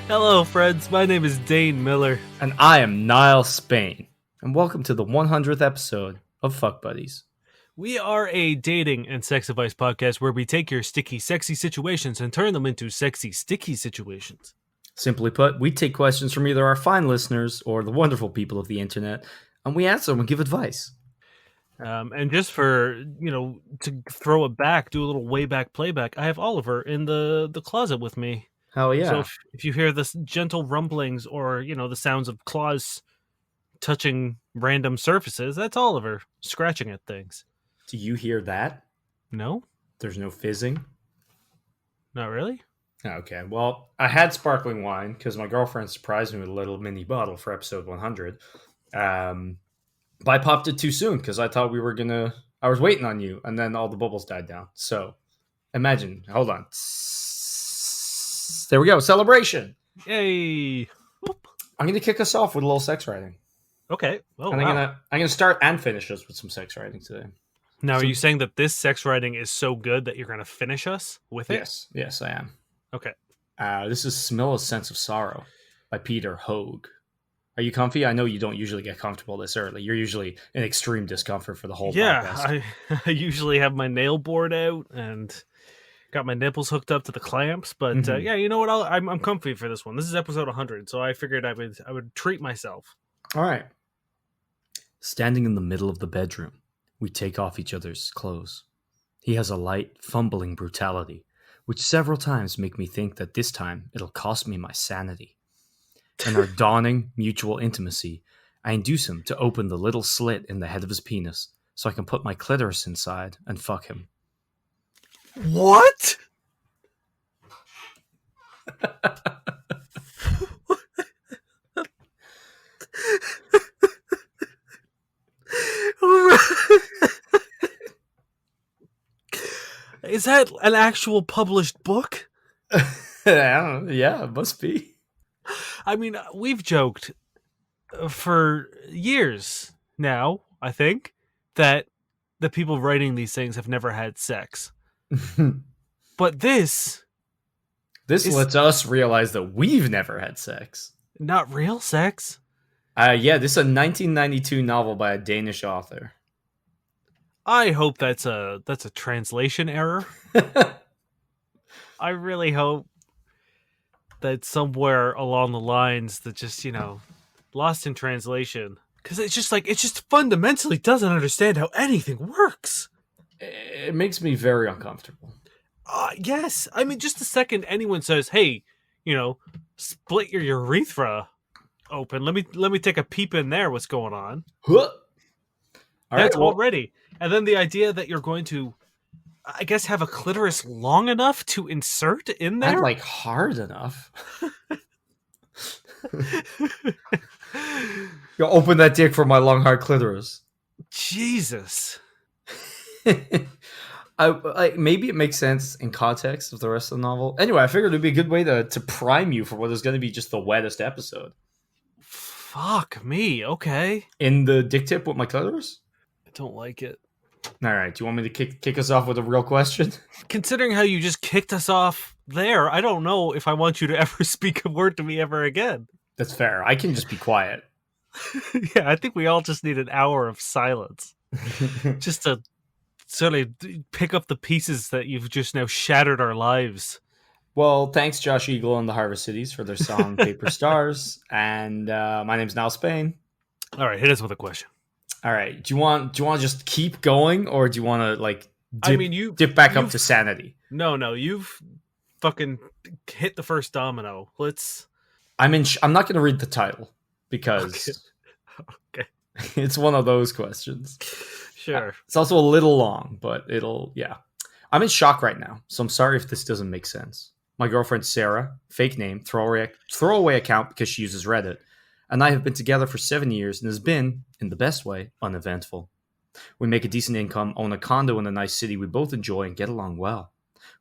Hello, friends. My name is Dane Miller. And I am Niall Spain. And welcome to the 100th episode of Fuck Buddies. We are a dating and sex advice podcast where we take your sticky, sexy situations and turn them into sexy, sticky situations. Simply put, we take questions from either our fine listeners or the wonderful people of the internet, and we answer them and give advice. And just for, to throw it back, do a little way back playback, I have Oliver in the closet with me. Hell yeah. So if you hear this gentle rumblings or, the sounds of claws touching random surfaces, that's Oliver scratching at things. Do you hear that? No? There's no fizzing? Not really? Okay, well, I had sparkling wine because my girlfriend surprised me with a little mini bottle for episode 100. But I popped it too soon because I thought I was waiting on you, and then all the bubbles died down. So, imagine, hold on. There we go, celebration! Yay! I'm going to kick us off with a little sex writing. Okay. Oh, and I'm gonna start and finish us with some sex writing today. Now, are you saying that this sex writing is so good that you're going to finish us with it? Yes, I am. Okay. This is Smilla's Sense of Sorrow by Peter Hoag. Are you comfy? I know you don't usually get comfortable this early. You're usually in extreme discomfort for the whole podcast. I usually have my nail board out and got my nipples hooked up to the clamps. But yeah, you know what? I'm comfy for this one. This is episode 100, so I figured I would treat myself. All right. Standing in the middle of the bedroom, we take off each other's clothes. He has a light, fumbling brutality, which several times make me think that this time it'll cost me my sanity. In our dawning mutual intimacy, I induce him to open the little slit in the head of his penis so I can put my clitoris inside and fuck him. What? Is that an actual published book? Yeah, it must be. I mean, we've joked for years now, I think, that the people writing these things have never had sex. But this lets us realize that we've never had sex. Not real sex? Yeah, this is a 1992 novel by a Danish author. I hope that's a translation error. I really hope that somewhere along the lines that just, lost in translation. Because it just fundamentally doesn't understand how anything works. It makes me very uncomfortable. Yes. I mean, just the second anyone says, hey, split your urethra open. Let me take a peep in there. What's going on? That's already. And then the idea that you're going to, I guess, have a clitoris long enough to insert in there? And hard enough. You open that dick for my long hard clitoris. Jesus. Maybe it makes sense in context of the rest of the novel. Anyway, I figured it'd be a good way to prime you for what is going to be just the wettest episode. Fuck me. Okay. In the dick tip with my clitoris? I don't like it. All right. Do you want me to kick us off with a real question? Considering how you just kicked us off there, I don't know if I want you to ever speak a word to me ever again. That's fair. I can just be quiet. Yeah, I think we all just need an hour of silence. Just to sort of pick up the pieces that you've just now shattered our lives. Well, thanks Josh Eagle and the Harvest Cities for their song Paper Stars. And my name's Niall Spain. All right, hit us with a question. All right. Do you want to just keep going, or do you want to dip back up to sanity? No, you've fucking hit the first domino. I'm not going to read the title because okay. It's one of those questions. Sure. It's also a little long, but I'm in shock right now, so I'm sorry if this doesn't make sense. My girlfriend Sarah, fake name, throwaway account because she uses Reddit, and I have been together for 7 years and has been, in the best way, uneventful. We make a decent income, own a condo in a nice city we both enjoy and get along well.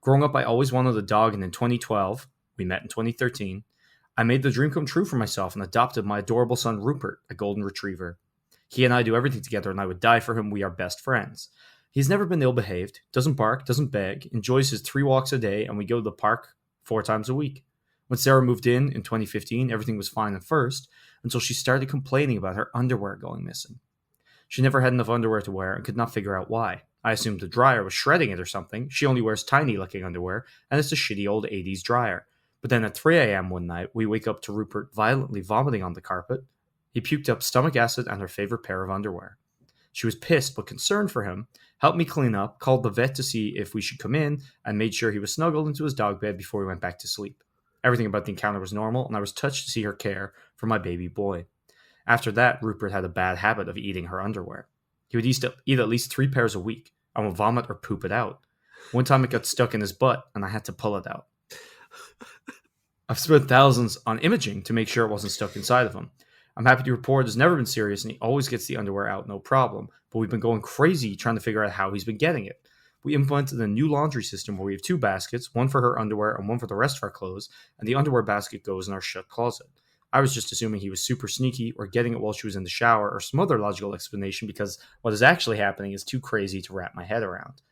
Growing up, I always wanted a dog, and in 2012, we met in 2013, I made the dream come true for myself and adopted my adorable son Rupert, a golden retriever. He and I do everything together, and I would die for him. We are best friends. He's never been ill-behaved, doesn't bark, doesn't beg, enjoys his 3 walks a day, and we go to the park 4 times a week. When Sarah moved in 2015, everything was fine at first, until she started complaining about her underwear going missing. She never had enough underwear to wear and could not figure out why. I assumed the dryer was shredding it or something. She only wears tiny looking underwear, and it's a shitty old 80s dryer. But then at 3 a.m. one night, we wake up to Rupert violently vomiting on the carpet. He puked up stomach acid and her favorite pair of underwear. She was pissed but concerned for him, helped me clean up, called the vet to see if we should come in, and made sure he was snuggled into his dog bed before we went back to sleep. Everything about the encounter was normal, and I was touched to see her care for my baby boy. After that, Rupert had a bad habit of eating her underwear. He would eat at least 3 pairs a week, and would vomit or poop it out. One time it got stuck in his butt, and I had to pull it out. I've spent thousands on imaging to make sure it wasn't stuck inside of him. I'm happy to report it's never been serious, and he always gets the underwear out no problem, but we've been going crazy trying to figure out how he's been getting it. We implemented a new laundry system where we have 2 baskets, one for her underwear and one for the rest of our clothes, and the underwear basket goes in our shut closet. I was just assuming he was super sneaky or getting it while she was in the shower or some other logical explanation because what is actually happening is too crazy to wrap my head around.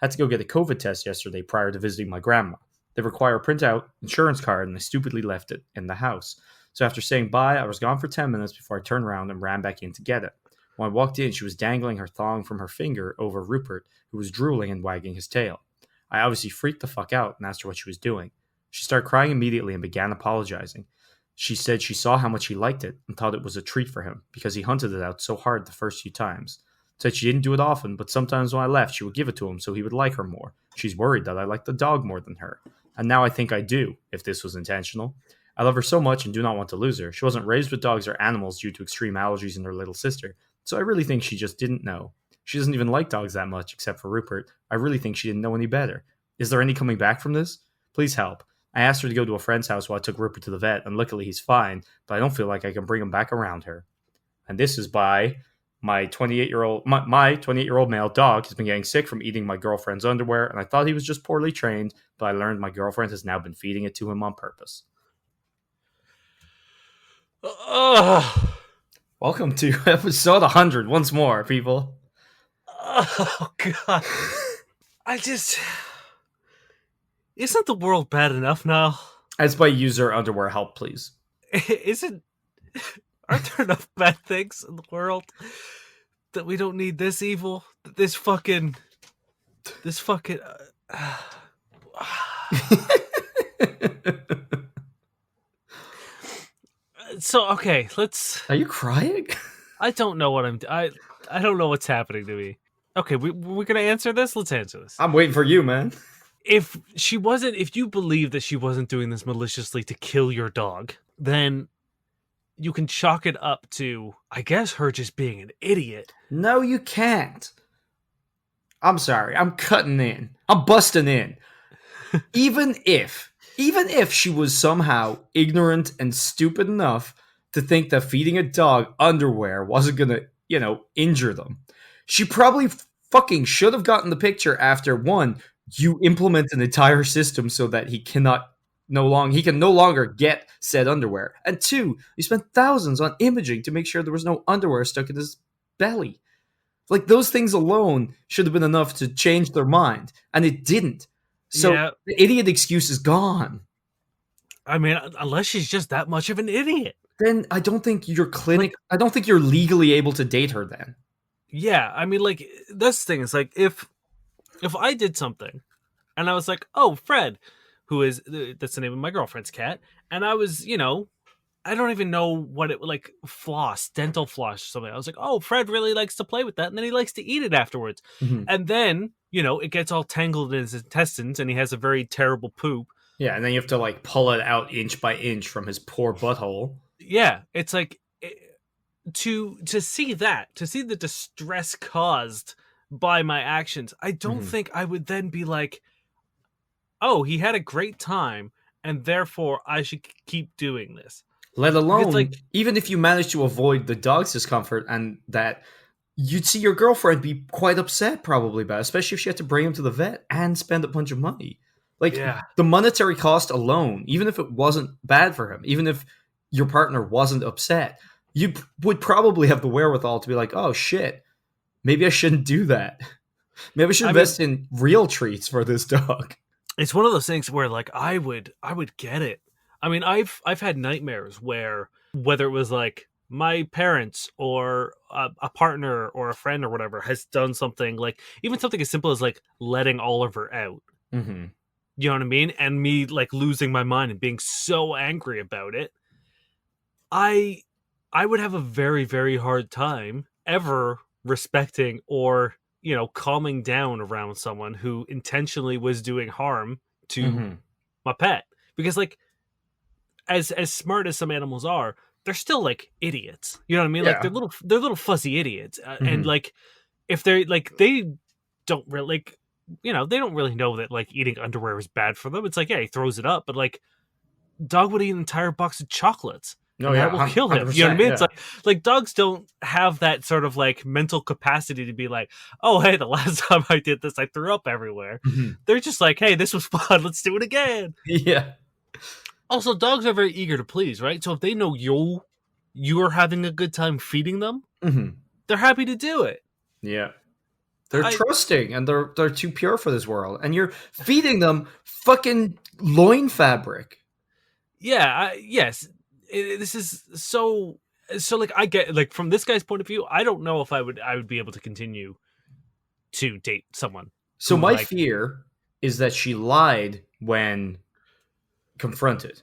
I had to go get a COVID test yesterday prior to visiting my grandma. They require a printout, insurance card, and I stupidly left it in the house. So after saying bye, I was gone for 10 minutes before I turned around and ran back in to get it. When I walked in, she was dangling her thong from her finger over Rupert, who was drooling and wagging his tail. I obviously freaked the fuck out and asked her what she was doing. She started crying immediately and began apologizing. She said she saw how much he liked it and thought it was a treat for him because he hunted it out so hard the first few times. Said she didn't do it often, but sometimes when I left, she would give it to him so he would like her more. She's worried that I like the dog more than her. And now I think I do, if this was intentional. I love her so much and do not want to lose her. She wasn't raised with dogs or animals due to extreme allergies in her little sister, so I really think she just didn't know. She doesn't even like dogs that much, except for Rupert. I really think she didn't know any better. Is there any coming back from this? Please help. I asked her to go to a friend's house while I took Rupert to the vet, and luckily he's fine, but I don't feel like I can bring him back around her. And this is by my 28-year-old male dog has been getting sick from eating my girlfriend's underwear, and I thought he was just poorly trained, but I learned my girlfriend has now been feeding it to him on purpose. Welcome to episode 100 once more, people. Oh, God. Isn't the world bad enough now? As by user underwear help, please. Aren't there enough bad things in the world that we don't need this evil? This fucking. So, okay, let's. Are you crying? I don't know what I don't know what's happening to me. Okay, we're gonna answer this. Let's answer this. I'm waiting for you, man. If you believe that she wasn't doing this maliciously to kill your dog, then you can chalk it up to, I guess, her just being an idiot. No, you can't. I'm sorry. I'm cutting in. I'm busting in. Even if she was somehow ignorant and stupid enough to think that feeding a dog underwear wasn't gonna, injure them, she probably fucking should have gotten the picture after, one, you implement an entire system so that he can no longer get said underwear. And 2, you spent thousands on imaging to make sure there was no underwear stuck in his belly. Like, those things alone should have been enough to change their mind, and it didn't. So yeah. The idiot excuse is gone. I mean, unless she's just that much of an idiot. Then I don't think I don't think you're legally able to date her then. Yeah, I mean, like, this thing is like, if I did something and I was like, oh, Fred, that's the name of my girlfriend's cat, and I was, I don't even know what it, like, dental floss or something. I was like, oh, Fred really likes to play with that, and then he likes to eat it afterwards. Mm-hmm. And then, it gets all tangled in his intestines, and he has a very terrible poop. Yeah, and then you have to, like, pull it out inch by inch from his poor butthole. Yeah, it's like, to see the distress caused by my actions, I don't think I would then be like, oh, he had a great time, and therefore I should keep doing this. Let alone, even if you manage to avoid the dog's discomfort, and that you'd see your girlfriend be quite upset probably about it, especially if she had to bring him to the vet and spend a bunch of money. Like, the monetary cost alone, even if it wasn't bad for him, even if your partner wasn't upset, you would probably have the wherewithal to be like, oh shit, maybe I shouldn't do that. Maybe I should invest in real treats for this dog. It's one of those things where, like, I would get it. I mean, I've had nightmares where whether it was like my parents or a partner or a friend or whatever has done something like even something as simple as like letting Oliver out. Mm-hmm. You know what I mean? And me like losing my mind and being so angry about it. I I would have a very very hard time ever respecting or, calming down around someone who intentionally was doing harm to Mm-hmm. my pet because like as smart as some animals are, they're still like idiots. You know what I mean? Like Yeah. they're little fuzzy idiots, and Mm-hmm. like if they're like they don't really like they don't really know that like eating underwear is bad for them. It's like yeah, he throws it up, but like dog would eat an entire box of chocolates. No, And yeah, that will kill him. You know what I 100%. mean? It's Yeah. like dogs don't have that sort of like mental capacity to be like, oh hey, the last time I did this, I threw up everywhere. Mhm. They're just like, hey, this was fun. Let's do it again. Yeah. Also, dogs are very eager to please, right? So if they know you're having a good time feeding them, Hmm. they're happy to do it. Yeah. They're I trusting and they're too pure for this world. And you're feeding them fucking loin fabric. yeah, yes. This is so like I get like from this guy's point of view, I don't know if I would be able to continue to date someone So who my like fear is that she lied when confronted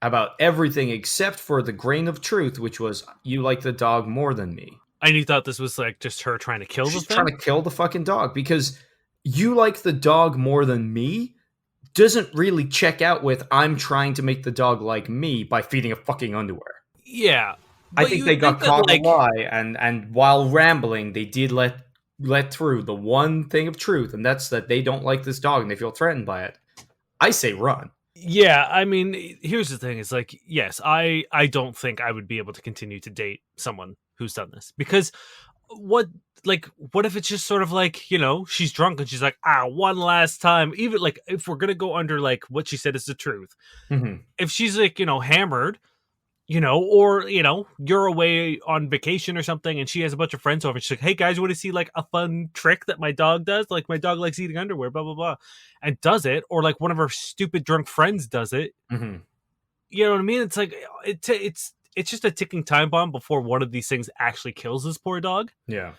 about everything except for the grain of truth, which was you like the dog more than me. and you thought this was like just her trying to kill the She's trying thing. to kill the fucking dog because you like the dog more than me doesn't really check out with I'm trying to make the dog like me by feeding a fucking underwear. Yeah, I but think you they think got that caught in a like lie, and while rambling, they did let through the one thing of truth, and that's that they don't like this dog and they feel threatened by it. I say run. yeah, I mean, here's the thing: is like, yes, I don't think I would be able to continue to date someone who's done this because what what if it's just sort of like she's drunk and she's like one last time, even like if we're gonna go under like what she said is the truth, Hmm. if she's like hammered, or you're away on vacation or something and she has a bunch of friends over and she's like, hey guys, you want to see like a fun trick that my dog does, like my dog likes eating underwear, blah blah blah, and does it, or like one of her stupid drunk friends does it. Hmm. You know what I mean? It's like it's just a ticking time bomb before one of these things actually kills this poor dog. Yeah.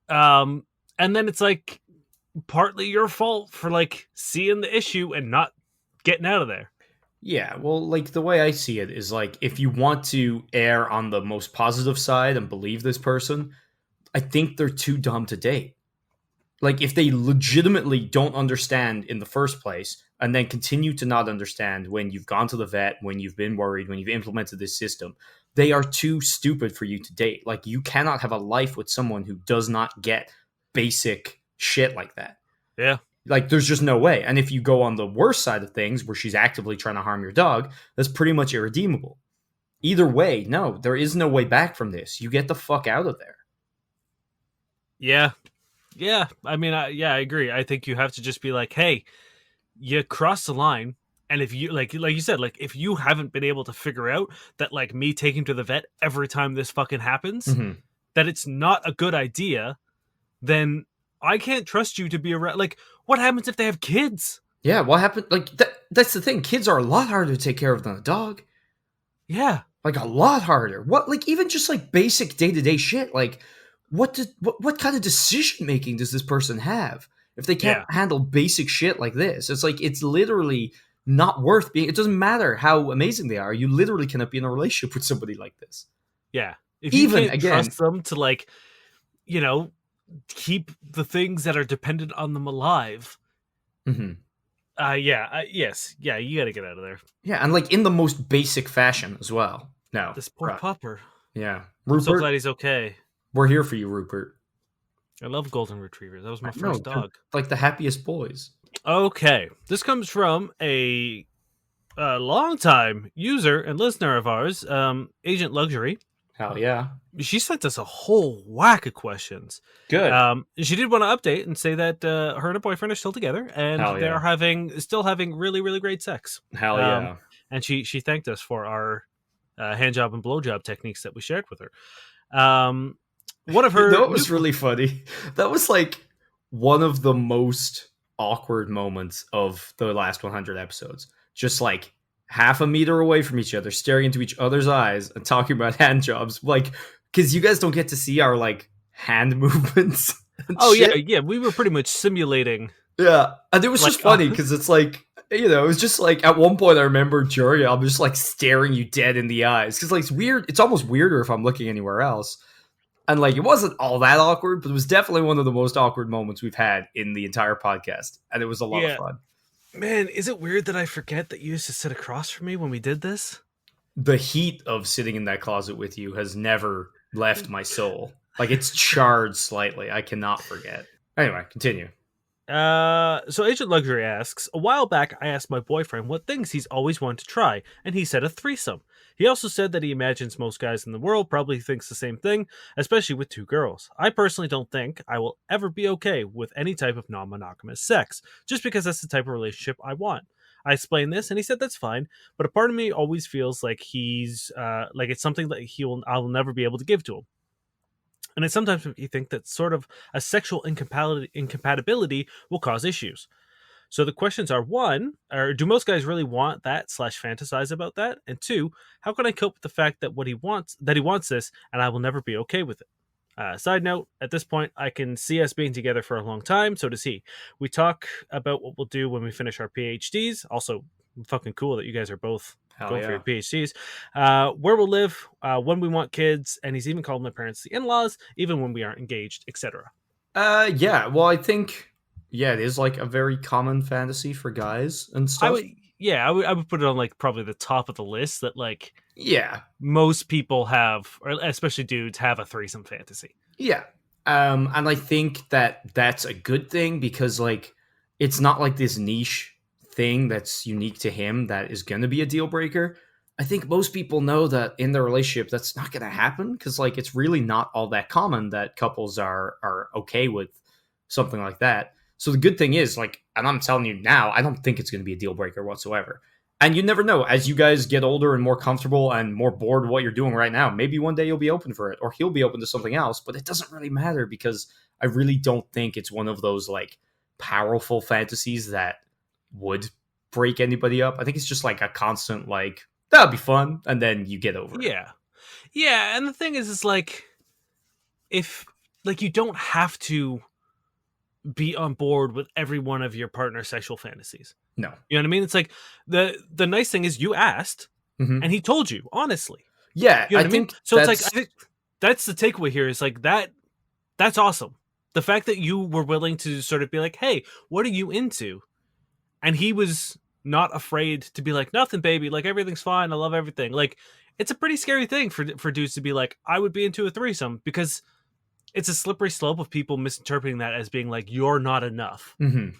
um and then it's like partly your fault for like seeing the issue and not getting out of there. Yeah, well, like the way I see it is like if you want to err on the most positive side and believe this person, I think they're too dumb to date. Like if they legitimately don't understand in the first place and then continue to not understand when you've gone to the vet, when you've been worried, when you've implemented this system, they are too stupid for you to date. Like you cannot have a life with someone who does not get basic shit like that. Yeah. Like there's just no way. And if you go on the worst side of things where she's actively trying to harm your dog, that's pretty much irredeemable. Either way, no, there is no way back from this. You get the fuck out of there. Yeah. Yeah, I mean, I agree. I think you have to just be like, hey, you cross the line, and if you like you said, like if you haven't been able to figure out that like me taking to the vet every time this fucking happens, Mm-hmm. that it's not a good idea, then I can't trust you to be around. Like, what happens if they have kids? Yeah, what happened? Like that's the thing. Kids are a lot harder to take care of than a dog. Yeah, Like a lot harder. What like even just like basic day-to-day shit. Like what kind of decision making does this person have if they can't yeah, handle basic shit like this? It's like it's literally not worth being. It doesn't matter how amazing they are. You literally cannot be in a relationship with somebody like this. yeah. If you Even can't again, trust them to like, you know, keep the things that are dependent on them alive, mhm. yes, yeah, you got to get out of there. Yeah, and like in the most basic fashion as well. No, This poor right. pupper. Yeah, I'm so Rupert, glad he's okay. we're here for you, Rupert. I love golden retrievers. That was my No, first they're dog. like the happiest boys. Okay, this comes from a longtime user and listener of ours, Agent Luxury. Hell yeah, She sent us a whole whack of questions. good. She did want to update and say that her and her boyfriend are still together and Hell they yeah. are still having really really great sex. Hell yeah. And she thanked us for our hand job and blow job techniques that we shared with her. One of her That was really funny. That was like one of the most awkward moments of the last 100 episodes. Just like half a meter away from each other, staring into each other's eyes and talking about hand jobs. Like, because you guys don't get to see our like hand movements and Oh yeah, shit. yeah. We were pretty much simulating Yeah, and it was just like funny because it's like, it was just like at one point I remember Jury, I'm just like staring you dead in the eyes because like it's weird. It's almost weirder if I'm looking anywhere else. And like it wasn't all that awkward, but it was definitely one of the most awkward moments we've had in the entire podcast, and it was a lot of yeah. fun. Man, is it weird that I forget that you used to sit across from me when we did this? The heat of sitting in that closet with you has never left my soul. Like it's charred slightly. I cannot forget. Anyway, continue. So Agent Luxury asks, a while back I asked my boyfriend what things he's always wanted to try, and he said a threesome. He also said that he imagines most guys in the world probably thinks the same thing, especially with two girls. I personally don't think I will ever be okay with any type of non-monogamous sex, just because that's the type of relationship I want. I explained this, and he said that's fine, but a part of me always feels like like it's something that I will never be able to give to him. And it sometimes makes you think that sort of a sexual incompatibility will cause issues. So the questions are: one, or do most guys really want that slash fantasize about that? And two, how can I cope with the fact that he wants this, and I will never be okay with it? Side note: at this point, I can see us being together for a long time. So does he. We talk about what we'll do when we finish our PhDs. Also, fucking cool that you guys are both Hell going for yeah. your PhDs. Where we'll live, when we want kids, and he's even called my parents the in-laws, even when we aren't engaged, etc. Yeah. Well, I think it is like a very common fantasy for guys and I stuff. would, yeah, I would put it on like probably the top of the list that like Yeah, most people have, or especially dudes, have a threesome fantasy. yeah. And I think that that's a good thing because like it's not like this niche thing that's unique to him that is going to be a deal breaker. I think most people know that in their relationship that's not going to happen because like it's really not all that common that couples are okay with something like that. So the good thing is like, and I'm telling you now, I don't think it's going to be a deal breaker whatsoever. And you never know, as you guys get older and more comfortable and more bored with what you're doing right now, maybe one day you'll be open for it or he'll be open to something else, but it doesn't really matter because I really don't think it's one of those like powerful fantasies that would break anybody up. I think it's just like a constant like that'll be fun and then you get over it. Yeah, yeah, and the thing is like if like you don't have to be on board with every one of your partner's sexual fantasies. No. You know what I mean? It's like the nice thing is you asked Hmm. and he told you honestly. Yeah, You know I what I mean? think So it's like I think that's the takeaway here is like that's awesome. The fact that you were willing to sort of be like, "Hey, what are you into?" And he was not afraid to be like, "Nothing, baby. Like everything's fine. I love everything." Like it's a pretty scary thing for dudes to be like, "I would be into a threesome," because it's a slippery slope of people misinterpreting that as being like you're not enough. mhm.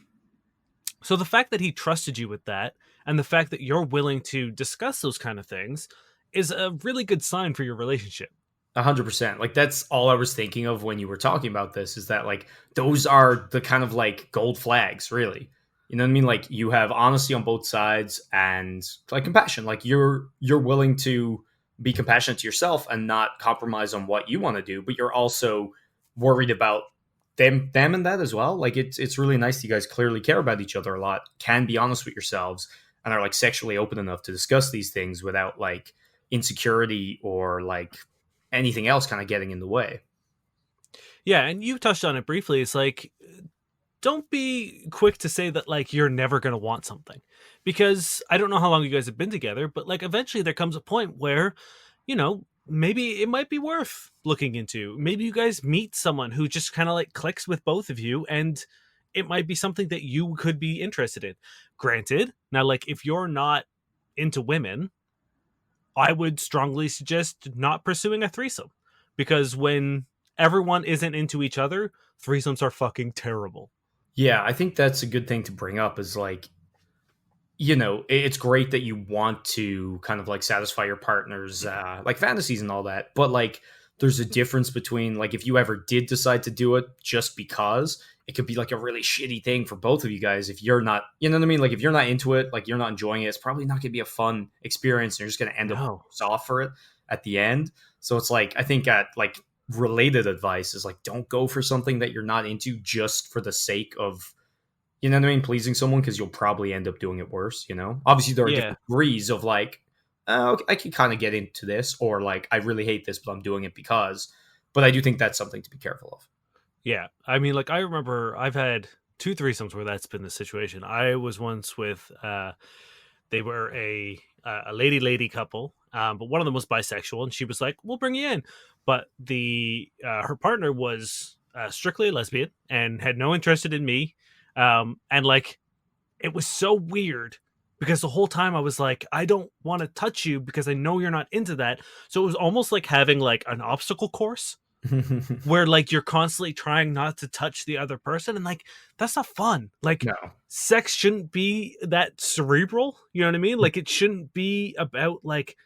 So the fact that he trusted you with that and the fact that you're willing to discuss those kind of things is a really good sign for your relationship. 100%. Like that's all I was thinking of when you were talking about this is that like those are the kind of like gold flags, really. You know what I mean? Like you have honesty on both sides and like compassion. Like you're willing to be compassionate to yourself and not compromise on what you want to do, but you're also worried about them and that as well. Like it's really nice that you guys clearly care about each other a lot, can be honest with yourselves, and are like sexually open enough to discuss these things without like insecurity or like anything else kind of getting in the way. Yeah, and you touched on it briefly. It's like don't be quick to say that like you're never going to want something because I don't know how long you guys have been together, but like eventually there comes a point where, maybe it might be worth looking into. Maybe you guys meet someone who just kind of like clicks with both of you and it might be something that you could be interested in. Granted, now like if you're not into women, I would strongly suggest not pursuing a threesome because when everyone isn't into each other, threesomes are fucking terrible. Yeah, I think that's a good thing to bring up is like, it's great that you want to kind of like satisfy your partner's like fantasies and all that, but like there's a difference between like if you ever did decide to do it just because it could be like a really shitty thing for both of you guys if you're not, you know what I mean? Like if you're not into it, like you're not enjoying it, it's probably not going to be a fun experience. And you're just going to end up No. off for it at the end. So it's like I think like related advice is like don't go for something that you're not into just for the sake of You know what I mean? Pleasing someone because you'll probably end up doing it worse. Obviously there are Yeah. different degrees of like, oh, okay, I can kind of get into this, or like I really hate this, but I'm doing it because. But I do think that's something to be careful of. Yeah. I mean, like, I remember I've had two threesomes where that's been the situation. I was once with, they were a lady couple, but one of them was bisexual, and she was like, "We'll bring you in," but the her partner was strictly a lesbian and had no interest in me, and like it was so weird because the whole time I was like, I don't want to touch you because I know you're not into that. So it was almost like having like an obstacle course where like you're constantly trying not to touch the other person, and like that's not fun. Like No. sex shouldn't be that cerebral, you know what I mean? Like it shouldn't be about like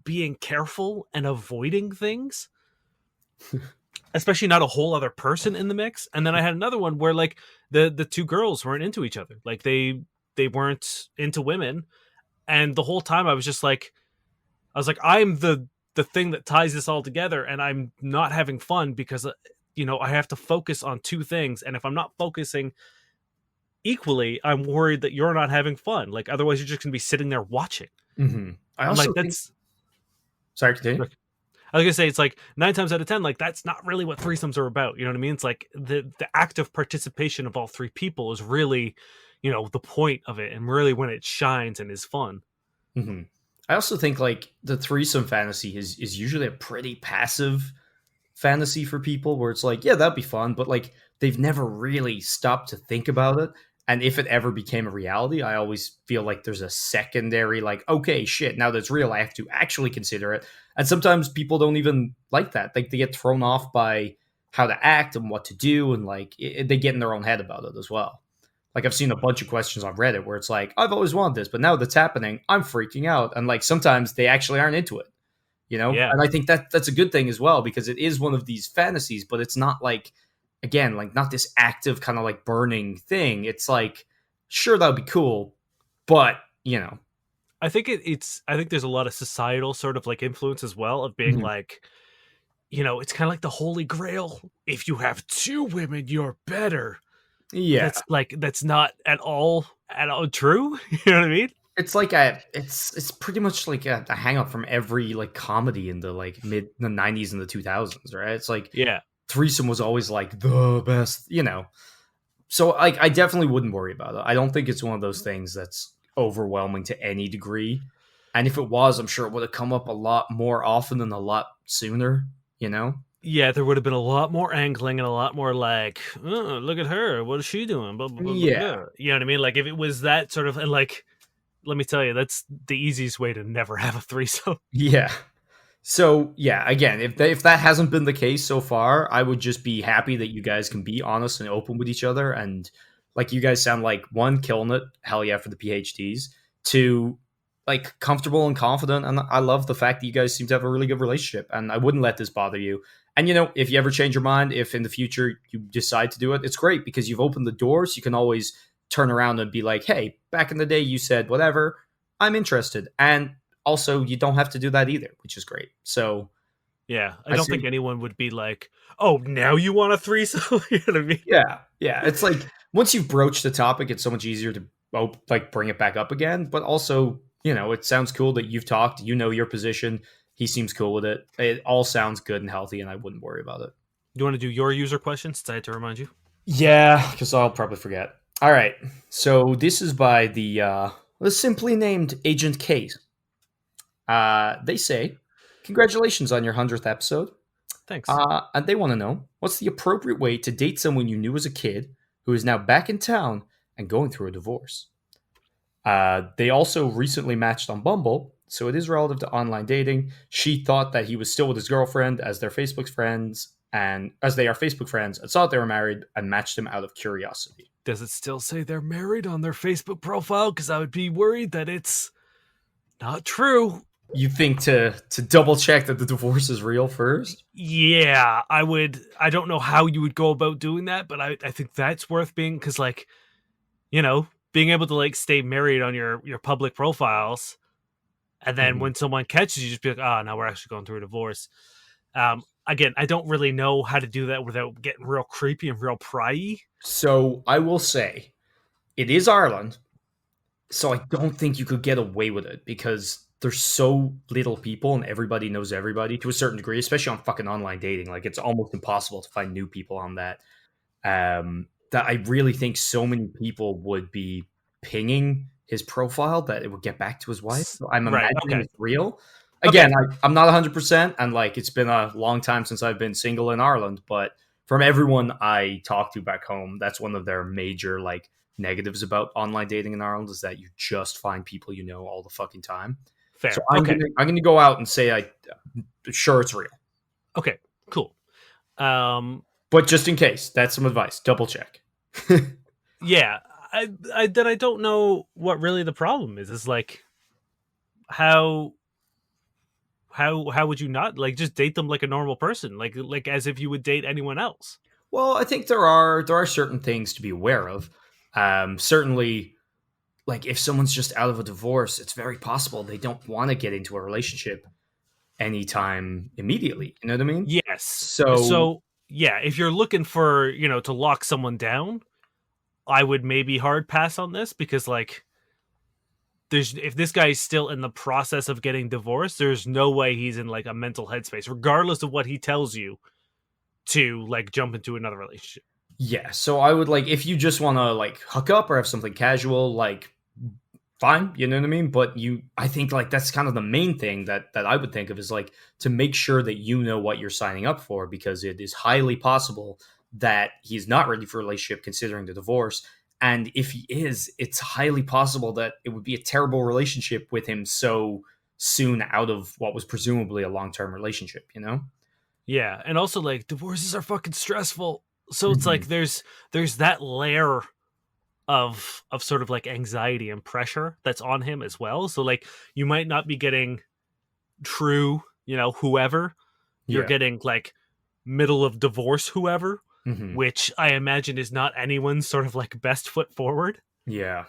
being careful and avoiding things, especially not a whole other person in the mix. And then I had another one where like the two girls weren't into each other. Like they weren't into women, and the whole time I was like, I'm the thing that ties this all together, and I'm not having fun because I have to focus on two things, and if I'm not focusing equally, I'm worried that you're not having fun. Like otherwise, you're just gonna be sitting there watching. I I'm like, also think. that's. Sorry, continue. I was gonna say it's like 9 times out of 10, like that's not really what threesomes are about. You know what I mean? It's like the active participation of all three people is really, the point of it, and really when it shines and is fun. hmm I also think like the threesome fantasy is usually a pretty passive fantasy for people where it's like, yeah, that'd be fun, but like they've never really stopped to think about it. And if it ever became a reality, I always feel like there's a secondary, like, okay, shit, now that's real, I have to actually consider it. And sometimes people don't even like that. Like they get thrown off by how to act and what to do, and like they get in their own head about it as well. Like I've seen a bunch of questions on Reddit where it's like, I've always wanted this, but now that's happening, I'm freaking out. And like sometimes they actually aren't into it, Yeah, And I think that's a good thing as well because it is one of these fantasies, but it's not like, again, like not this active kind of like burning thing. It's like, sure, that would be cool, but I think I think there's a lot of societal sort of like influence as well of being Mhm. like, it's kind of like the holy grail. If you have two women, you're better. But Yeah. that's not at all true. You know what I mean? It's like it's pretty much like a hang up from every like comedy in the like mid the 90s and the 2000s, right? It's like Yeah. threesome was always like the best. So like I definitely wouldn't worry about it. I don't think it's one of those things that's overwhelming to any degree. And if it was, I'm sure it would have come up a lot more often and a lot sooner. Yeah, there would have been a lot more angling and a lot more like, oh, look at her. What is she doing? Blah, blah, blah, blah, Yeah. blah. You know what I mean? Like if it was that sort of, and like, let me tell you, that's the easiest way to never have a threesome. Yeah. So yeah, again, if that hasn't been the case so far, I would just be happy that you guys can be honest and open with each other, and like you guys sound like one killing it, hell yeah for the PhDs, two like comfortable and confident, and I love the fact that you guys seem to have a really good relationship, and I wouldn't let this bother you. And if you ever change your mind, if in the future you decide to do it, it's great because you've opened the doors. You can always turn around and be like, hey, back in the day you said whatever, I'm interested, and also you don't have to do that either, which is great. So Yeah, I I don't think see. anyone would be like, "Oh, now you want a threesome?" You know what I mean? Yeah, it's like once you've broached the topic, it's so much easier to like bring it back up again. But also, it sounds cool that you've talked. You know your position. He seems cool with it. It all sounds good and healthy, and I wouldn't worry about it. Do you want to do your user questions? Since I had to remind you. Yeah, because I'll probably forget. All right, so this is by the simply named Agent Kate. They say, "Congratulations on your 100th episode." Thanks. And they want to know what's the appropriate way to date someone you knew as a kid who is now back in town and going through a divorce. They also recently matched on Bumble, so it is relative to online dating. She thought that he was still with his girlfriend as their Facebook friends, and as they are Facebook friends, and thought they were married and matched him out of curiosity. Does it still say they're married on their Facebook profile? Because I would be worried that it's not true. You think to double check that the divorce is real first? Yeah, I would. I don't know how you would go about doing that, but I think that's worth being because, like, being able to like stay married on your public profiles, and then Mhm. when someone catches you, just be like, oh, now we're actually going through a divorce. Again, I don't really know how to do that without getting real creepy and real pryy. So I will say It is Ireland, so I don't think you could get away with it because there's so little people and everybody knows everybody to a certain degree, especially on fucking online dating. Like it's almost impossible to find new people on that. That I really think so many people would be pinging his profile that it would get back to his wife. So I'm Right. imagining Okay. it's real. Okay. Again, I'm not 100%, and like it's been a long time since I've been single in Ireland, but from everyone I talk to back home, that's one of their major like negatives about online dating in Ireland is that you just find people you know all the fucking time. So Fair. Okay. I'm gonna go out and say I sure it's real, Okay. Cool. Um. but just in case, that's some advice. Double check. Yeah. I don't know what really the problem is. Is like how how would you not like just date them like a normal person, like as if you would date anyone else? Well, I think there are certain things to be aware of. Certainly, like if someone's just out of a divorce, it's very possible they don't want to get into a relationship anytime immediately. You know what I mean? Yes. So So yeah, if you're looking for to lock someone down, I would maybe hard pass on this because like there's if this guy's still in the process of getting divorced, there's no way he's in like a mental headspace, regardless of what he tells you, to like jump into another relationship. yeah, so I would like if you just want to like hook up or have something casual, like fine, you know what I mean? But I think like that's kind of the main thing that I would think of is like to make sure that you know what you're signing up for because it is highly possible that he's not ready for a relationship considering the divorce. And if he is, it's highly possible that it would be a terrible relationship with him so soon out of what was presumably a long-term relationship, you know? Yeah, and also like divorces are fucking stressful. So it's like Mhm. there's that layer of sort of like anxiety and pressure that's on him as well. So like you might not be getting true, whoever. You're Yeah. getting like middle of divorce whoever, Hmm. which I imagine is not anyone's sort of like best foot forward. Yeah.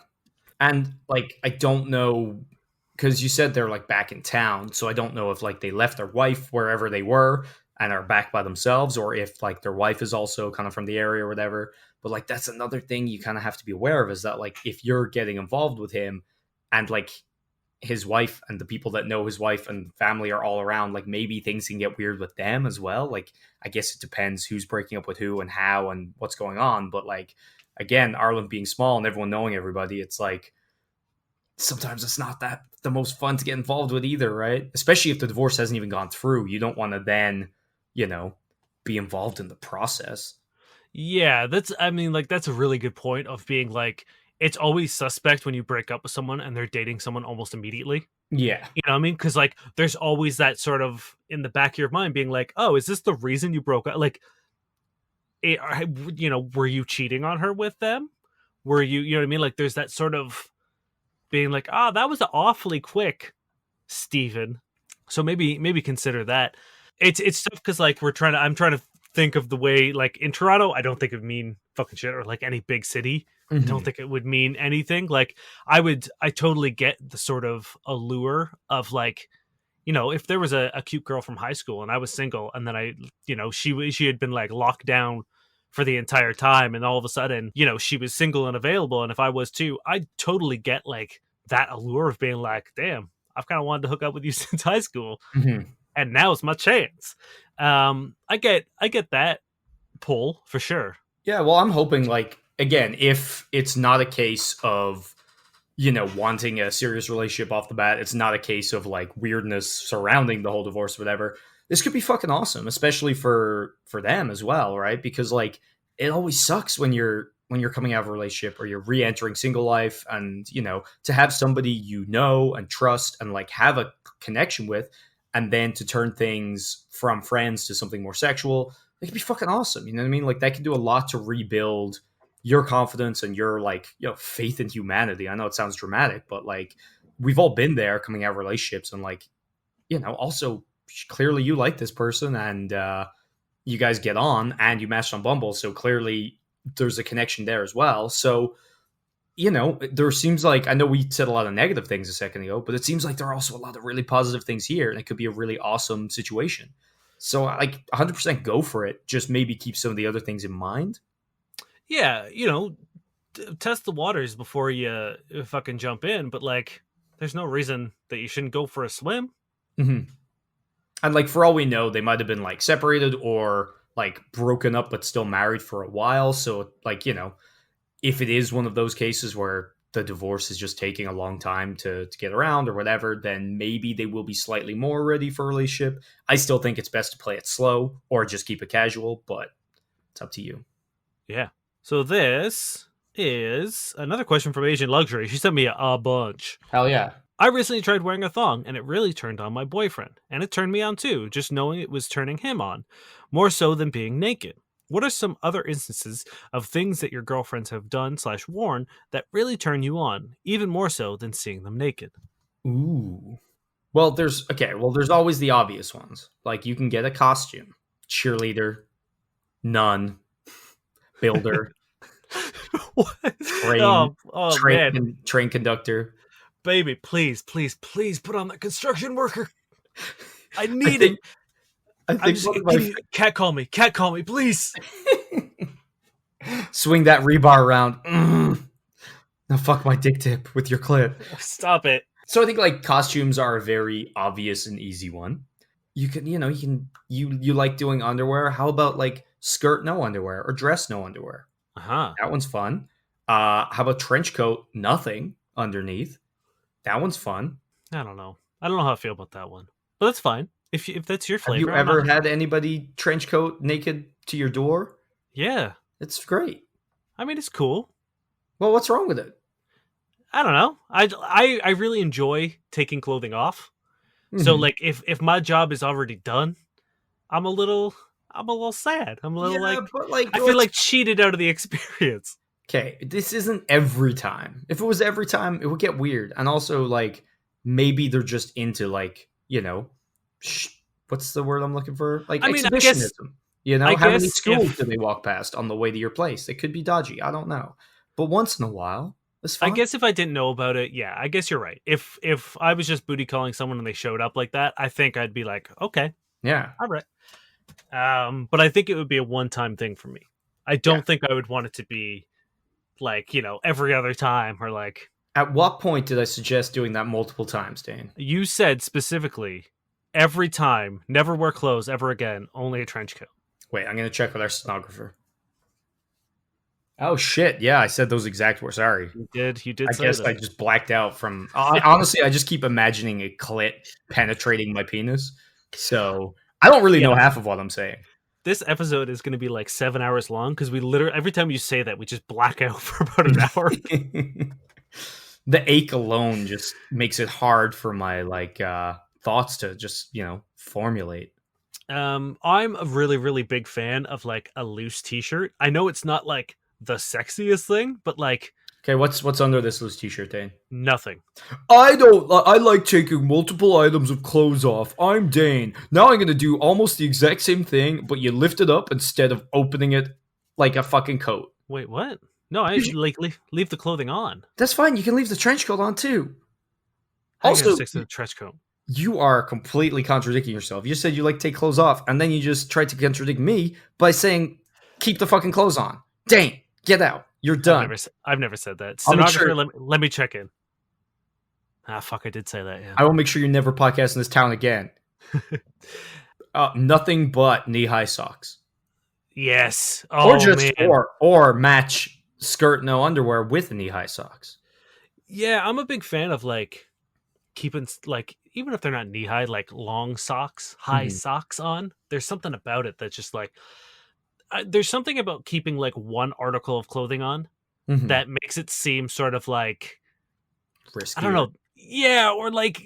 And like I don't know because you said they're like back in town, so I don't know if like they left their wife wherever they were and are back by themselves, or if like their wife is also kind of from the area or whatever. But like that's another thing you kind of have to be aware of is that like if you're getting involved with him and like his wife and the people that know his wife and family are all around, like maybe things can get weird with them as well. Like I guess it depends who's breaking up with who and how and what's going on. But like again, Ireland being small and everyone knowing everybody, it's like sometimes it's not that the most fun to get involved with either, right? Especially if the divorce hasn't even gone through. You don't want to then, you know, be involved in the process. Yeah, I mean, like, that's a really good point of being like, it's always suspect when you break up with someone and they're dating someone almost immediately. Yeah. You know what I mean? Because, like, there's always that sort of in the back of your mind being like, oh, is this the reason you broke up? Like, were you cheating on her with them? Were you know what I mean? Like, there's that sort of being like, ah, that was awfully quick, Steven. So maybe consider that. It's tough because like I'm trying to think of the way like in Toronto, I don't think it would mean fucking shit or like any big city. I don't Hmm. think it would mean anything. Like I totally get the sort of allure of like, if there was a cute girl from high school and I was single and then she had been like locked down for the entire time and all of a sudden, she was single and available and if I was too, I totally get like that allure of being like, damn, I've kind of wanted to hook up with you since high school Hmm. and now's my chance. I get that pull for sure. Yeah. Well, I'm hoping, like, again, if it's not a case of, wanting a serious relationship off the bat, it's not a case of like weirdness surrounding the whole divorce, whatever. This could be fucking awesome, especially for them as well, right? Because like it always sucks when you're coming out of a relationship or you're re-entering single life and to have somebody you know and trust and like have a connection with and then to turn things from friends to something more sexual, it could be fucking awesome. You know what I mean? Like that can do a lot to rebuild your confidence and your like faith in humanity. I know it sounds dramatic, but like we've all been there coming out of relationships and like also clearly you like this person and you guys get on and you matched on Bumble, so clearly there's a connection there as well. So there seems like, I know we said a lot of negative things a second ago, but it seems like there are also a lot of really positive things here, and it could be a really awesome situation. So like 100% go for it. Just maybe keep some of the other things in mind. Yeah, test the waters before you fucking jump in, but like, there's no reason that you shouldn't go for a swim. Mm-hmm. And like for all we know, they might have been like separated or like broken up, but still married for a while. So like if it is one of those cases where the divorce is just taking a long time to get around or whatever, then maybe they will be slightly more ready for a relationship. I still think it's best to play it slow or just keep it casual, but it's up to you. Yeah. So this is another question from Asian Luxury. She sent me a bunch. Hell yeah. I recently tried wearing a thong, and it really turned on my boyfriend. And it turned me on too, just knowing it was turning him on, more so than being naked. What are some other instances of things that your girlfriends have done/worn that really turn you on, even more so than seeing them naked? Ooh. Well, there's always the obvious ones. Like you can get a costume, cheerleader, nun, builder, What? train, Man. train conductor. Baby, please, please, please put on that construction worker. I I need think, it. I I'm think just, one of can my you cat call me, please. swing that rebar around. Now fuck my dick tip with your clit. Stop it. So I think like costumes are a very obvious and easy one. You like doing underwear. How about like skirt no underwear or dress no underwear? Uh-huh. That one's fun. How about trench coat, nothing underneath? That one's fun. I don't know. I don't know how I feel about that one. But that's fine. If that's your Have you flavor, I'm ever not. had anybody trench coat naked to your door? Yeah. It's great. I mean, it's cool. Well, what's wrong with it? I don't know. I really enjoy taking clothing off. So Mhm. like if my job is already done, I'm a little sad. I'm a little Yeah, like but like I feel let's like cheated out of the experience. okay, this isn't every time. If it was every time, it would get weird. And also, like, maybe they're just into, like, what's the word I'm looking for? Like, I mean, exhibitionism. I How many guess schools do if they walk past on the way to your place? It could be dodgy. I don't know. But once in a while, it's I fine. guess if I didn't know about it, yeah, I guess you're right. If I was just booty calling someone and they showed up like that, I think I'd be like, okay, Yeah. all right. But I think it would be a one-time thing for me. I Yeah. don't think I would want it to be like, every other time or like At what point did I suggest doing that multiple times, Dane? you said specifically every time, never wear clothes ever again, only a trench coat. Wait, I'm going to check with our stenographer. Oh, shit. Yeah, I said those exact words. Sorry. You did I say guess I that. just blacked out from. Honestly, I just keep imagining a clit penetrating my penis. So I don't really Yeah. know half of what I'm saying. This episode is going to be like 7 hours long because we literally every time you say that we just black out for about an hour. The ache alone just makes it hard for my thoughts to just formulate. I'm a really really big fan of like a loose t-shirt. I know it's not like the sexiest thing, but like Okay, what's under this loose t-shirt, Dane? nothing. I don't. I like taking multiple items of clothes off. I'm Dane. Now I'm gonna do almost the exact same thing, but you lift it up instead of opening it like a fucking coat. Wait, what? No, I like leave the clothing on. That's fine. You can leave the trench coat on too. How you gonna Also, stick to the trench coat? you are completely contradicting yourself. You said you like to take clothes off, and then you just tried to contradict me by saying keep the fucking clothes on. Dane, get out. You're done. I've never said that. I'll make Stenographer, sure. let me check in. Ah, fuck, I did say that. Yeah. I will make sure you never podcast in this town again. Nothing but knee-high socks. Yes. Or Oh just man. or match skirt no underwear with knee-high socks. Yeah, I'm a big fan of like keeping like even if they're not knee high, like long socks, high Mhm. socks on. There's something about it that's just like there's something about keeping like one article of clothing on Mhm. that makes it seem sort of like I don't Riskier. know. Yeah, or like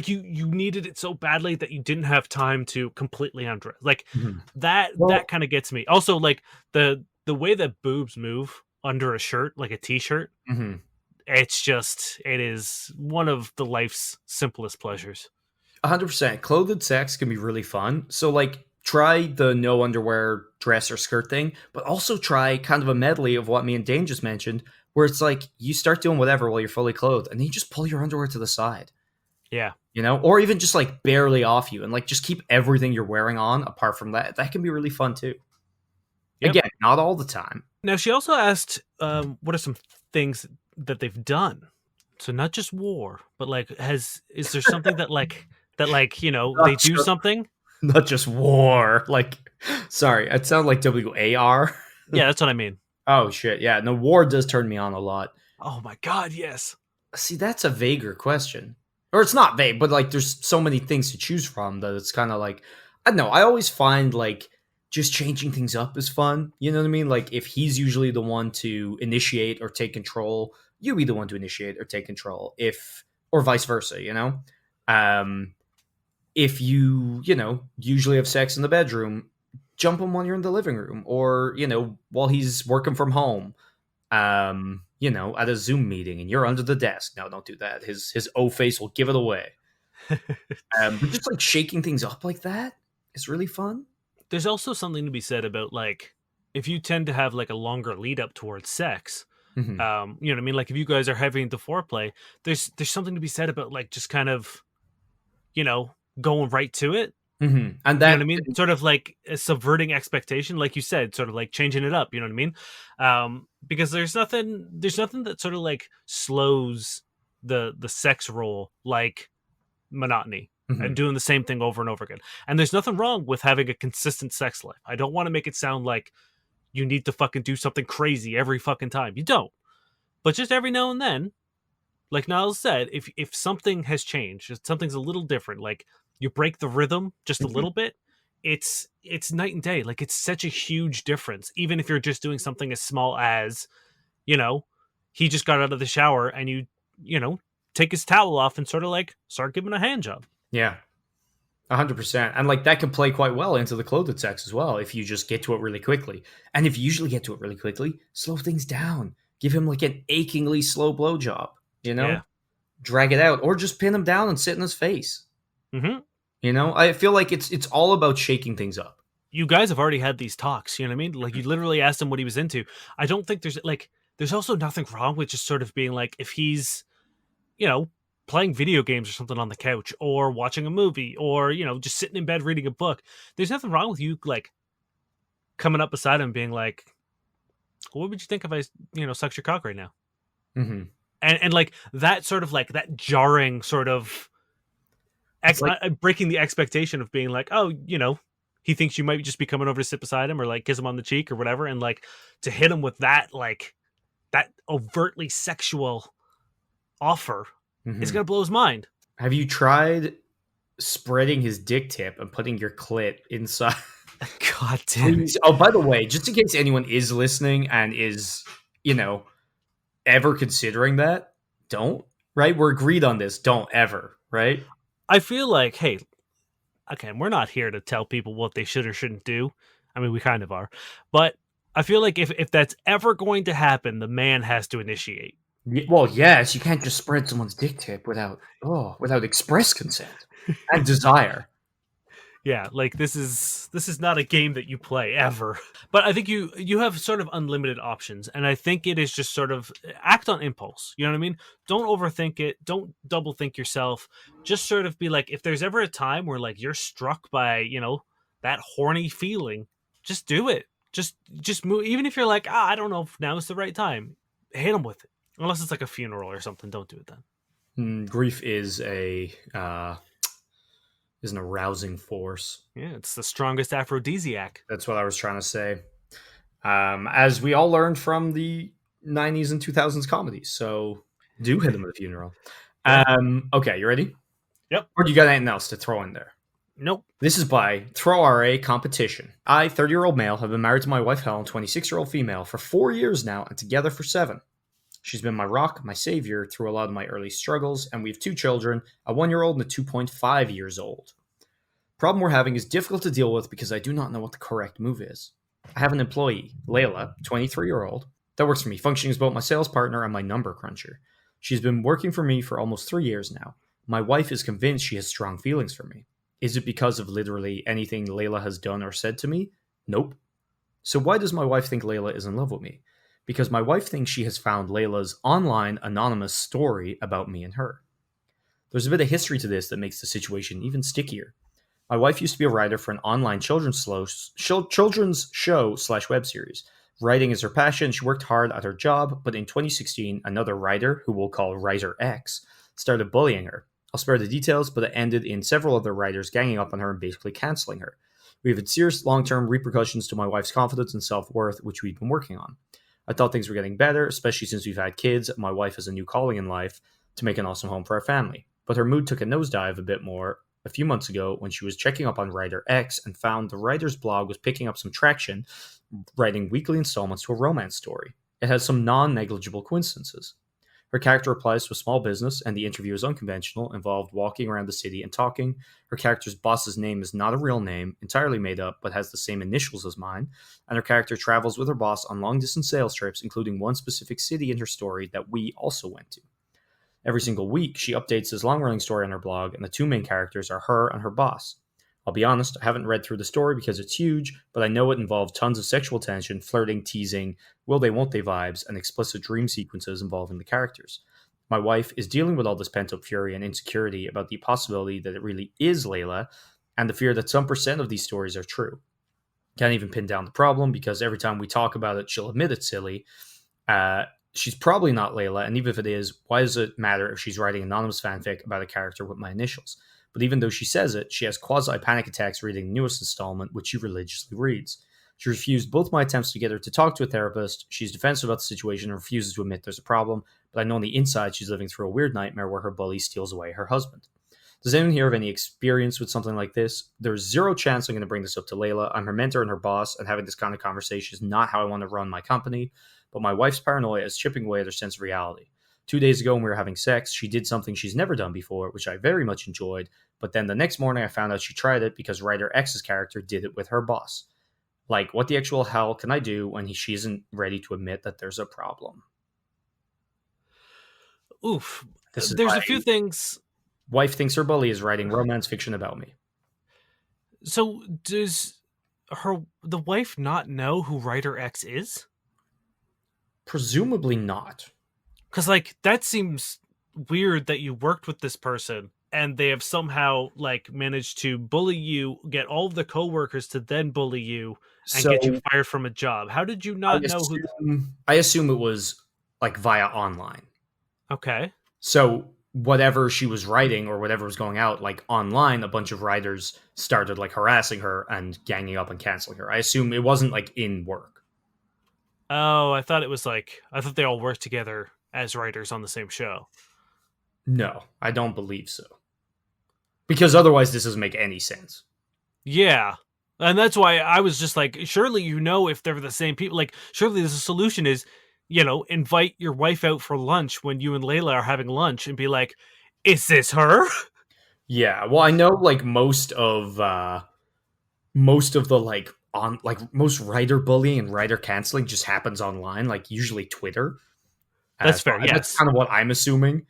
you needed it so badly that you didn't have time to completely undress. Like Mhm. that Well, kind of gets me. Also like the way that boobs move under a shirt, like a t-shirt, mhm. it is one of the life's simplest pleasures. 100%. Clothed sex can be really fun. So, like, try the no underwear dress or skirt thing, but also try kind of a medley of what me and Dane just mentioned, where it's like you start doing whatever while you're fully clothed, and then you just pull your underwear to the side, Yeah. or even just like barely off you, and like just keep everything you're wearing on apart from that. That can be really fun too. Yep. Again, not all the time, Now, she also asked, what are some things that they've done? So not just war, but like, is there something that they Not do just, something? not just war. Like, sorry, it sounds like WAR. Yeah, that's what I mean. Oh shit, yeah. No, war does turn me on a lot. Oh my god, yes. See, that's a vaguer question. Or it's not vague, but like there's so many things to choose from that it's kind of like I don't know. I always find like just changing things up is fun. You know what I mean? Like if he's usually the one to initiate or take control, you be the one to initiate or take control. If or vice versa, you know? Um if you usually have sex in the bedroom, jump him when you're in the living room or, while he's working from home at a Zoom meeting and you're under the desk. No, don't do that. His O face will give it away. But just like shaking things up like that is really fun. There's also something to be said about like if you tend to have like a longer lead up towards sex. Hmm. You know what I mean? Like if you guys are heavy into foreplay, there's something to be said about like just kind of, going right to it. And You know that what I mean? Sort of like subverting expectation, like you said, sort of like changing it up. You know what I mean? Because there's nothing that sort of like slows the sex role like monotony and mhm. doing the same thing over and over again. And there's nothing wrong with having a consistent sex life. I don't want to make it sound like you need to fucking do something crazy every fucking time. You don't. But just every now and then, like Niall said, if something has changed, if something's a little different, like you break the rhythm just a Mhm. little bit, it's night and day. Like it's such a huge difference. Even if you're just doing something as small as, you know, he just got out of the shower and you know, take his towel off and sort of like start giving a hand job. Yeah, 100%. And like that can play quite well into the clothed sex as well if you just get to it really quickly. And if you usually get to it really quickly, slow things down. Give him like an achingly slow blowjob, you Yeah. know? Drag it out or just pin him down and sit in his face. Hmm. I feel like it's all about shaking things up. You guys have already had these talks. You know what I mean? Like you literally asked him what he was into. I don't think there's also nothing wrong with just sort of being like if he's you know, playing video games or something on the couch or watching a movie or, just sitting in bed reading a book. There's nothing wrong with you like coming up beside him being like, what would you think if I, sucked your cock right now? Hmm. And like that sort of like that jarring sort of It's like breaking the expectation of being like, oh, he thinks you might just be coming over to sit beside him or like kiss him on the cheek or whatever. And like to hit him with that, like that overtly sexual offer is mhm. going to blow his mind. Have you tried spreading his dick tip and putting your clit inside? God damn it. Please. Oh, by the way, just in case anyone is listening and is, you know, ever considering that, don't. Right? We're agreed on this. Don't ever. Right? I feel like, hey, okay, we're not here to tell people what they should or shouldn't do. I mean, we kind of are, but I feel like if that's ever going to happen, the man has to initiate. Well, yes, you can't just spread someone's dick tip without express consent and desire. Yeah, like this is not a game that you play ever. But I think you have sort of unlimited options, and I think it is just sort of act on impulse. You know what I mean? Don't overthink it. Don't double think yourself. Just sort of be like, if there's ever a time where like you're struck by that horny feeling, just do it. Just move. Even if you're like, I don't know if now is the right time. Hit them with it. Unless it's like a funeral or something, don't do it then. Grief is an arousing force. Yeah, it's the strongest aphrodisiac. That's what I was trying to say. As we all learned from the 90s and 2000s comedies. So do hit them at a funeral. Yeah. Okay, you ready? Yep. Or do you got anything else to throw in there? Nope. This is by Throw RA Competition. I, 30-year-old male, have been married to my wife Helen, 26-year-old female, for 4 years now and together for 7. She's been my rock, my savior through a lot of my early struggles, and we have 2 children, a 1-year-old and a 2.5 years old. Problem we're having is difficult to deal with because I do not know what the correct move is. I have an employee, Layla, 23-year-old, that works for me, functioning as both my sales partner and my number cruncher. She's been working for me for almost 3 years now. My wife is convinced she has strong feelings for me. Is it because of literally anything Layla has done or said to me? Nope. So why does my wife think Layla is in love with me? Because my wife thinks she has found Layla's online anonymous story about me and her. There's a bit of history to this that makes the situation even stickier. My wife used to be a writer for an online children's show slash web series. Writing is her passion. She worked hard at her job, but in 2016, another writer, who we'll call Writer X, started bullying her. I'll spare the details, but it ended in several other writers ganging up on her and basically canceling her. We've had serious long-term repercussions to my wife's confidence and self-worth, which we've been working on. I thought things were getting better, especially since we've had kids. My wife has a new calling in life to make an awesome home for our family. But her mood took a nosedive a bit more a few months ago when she was checking up on Writer X and found the writer's blog was picking up some traction, writing weekly installments to a romance story. It has some non-negligible coincidences. Her character applies to a small business, and the interview is unconventional, involved walking around the city and talking. Her character's boss's name is not a real name, entirely made up, but has the same initials as mine, and her character travels with her boss on long-distance sales trips, including one specific city in her story that we also went to. Every single week, she updates this long-running story on her blog, and the two main characters are her and her boss. I'll be honest, I haven't read through the story because it's huge, but I know it involves tons of sexual tension, flirting, teasing, will they won't they vibes, and explicit dream sequences involving the characters. My wife is dealing with all this pent-up fury and insecurity about the possibility that it really is Layla, and the fear that some percent of these stories are true. Can't even pin down the problem because every time we talk about it, she'll admit it's silly. She's probably not Layla, and even if it is, why does it matter if she's writing anonymous fanfic about a character with my initials? But even though she says it, she has quasi-panic attacks reading the newest installment, which she religiously reads. She refused both my attempts to get her to talk to a therapist. She's defensive about the situation and refuses to admit there's a problem, but I know on the inside she's living through a weird nightmare where her bully steals away her husband. Does anyone here have any experience with something like this? There's zero chance I'm going to bring this up to Layla. I'm her mentor and her boss, and having this kind of conversation is not how I want to run my company, but my wife's paranoia is chipping away at her sense of reality. 2 days ago when we were having sex, she did something she's never done before, which I very much enjoyed, but then the next morning I found out she tried it because writer X's character did it with her boss. Like, what the actual hell can I do when she isn't ready to admit that there's a problem? Oof. There's a few things. Wife thinks her bully is writing romance fiction about me. So does the wife not know who writer X is? Presumably not. Because, like, that seems weird that you worked with this person and they have somehow, like, managed to bully you, get all of the coworkers to then bully you, and get you fired from a job. How did you not know who... I assume it was, like, via online. Okay. So whatever she was writing or whatever was going out, like, online, a bunch of writers started, like, harassing her and ganging up and canceling her. I assume it wasn't, like, in work. Oh, I thought it was, like... I thought they all worked together as writers on the same show. No, I don't believe so. Because otherwise this doesn't make any sense. Yeah. And that's why I was just like, surely you know if they're the same people. Like, surely the solution is, you know, invite your wife out for lunch when you and Layla are having lunch and be like, is this her? Yeah, well, I know, like, most of the, like, on, like, most writer bullying and writer canceling just happens online, like, usually Twitter. That's fair, yes. That's kind of what I'm assuming.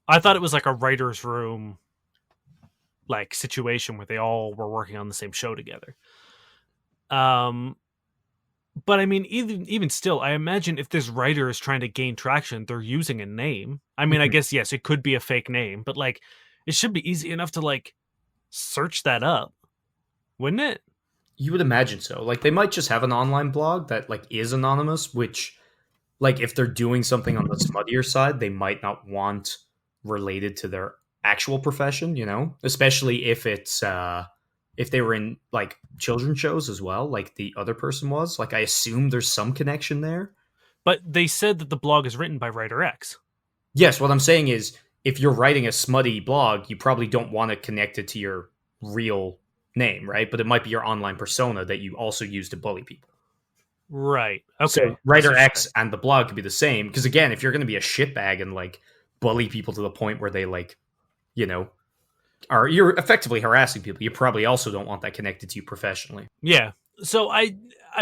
I thought it was like a writer's room, like, situation where they all were working on the same show together. But I mean, even still, I imagine if this writer is trying to gain traction, they're using a name. I mean, I guess, yes, it could be a fake name, but, like, it should be easy enough to, like, search that up, wouldn't it? You would imagine so. Like, they might just have an online blog that, like, is anonymous, which, like, if they're doing something on the smuttier side, they might not want related to their actual profession, you know? Especially if it's, if they were in, like, children's shows as well, like the other person was. Like, I assume there's some connection there. But they said that the blog is written by writer X. Yes, what I'm saying is, if you're writing a smutty blog, you probably don't want to connect it to your real name, right? But it might be your online persona that you also use to bully people. Right. Okay. So writer X and the blog could be the same. Because again, if you're going to be a shitbag and, like, bully people to the point where they, like, you know, you're effectively harassing people, you probably also don't want that connected to you professionally. Yeah. So I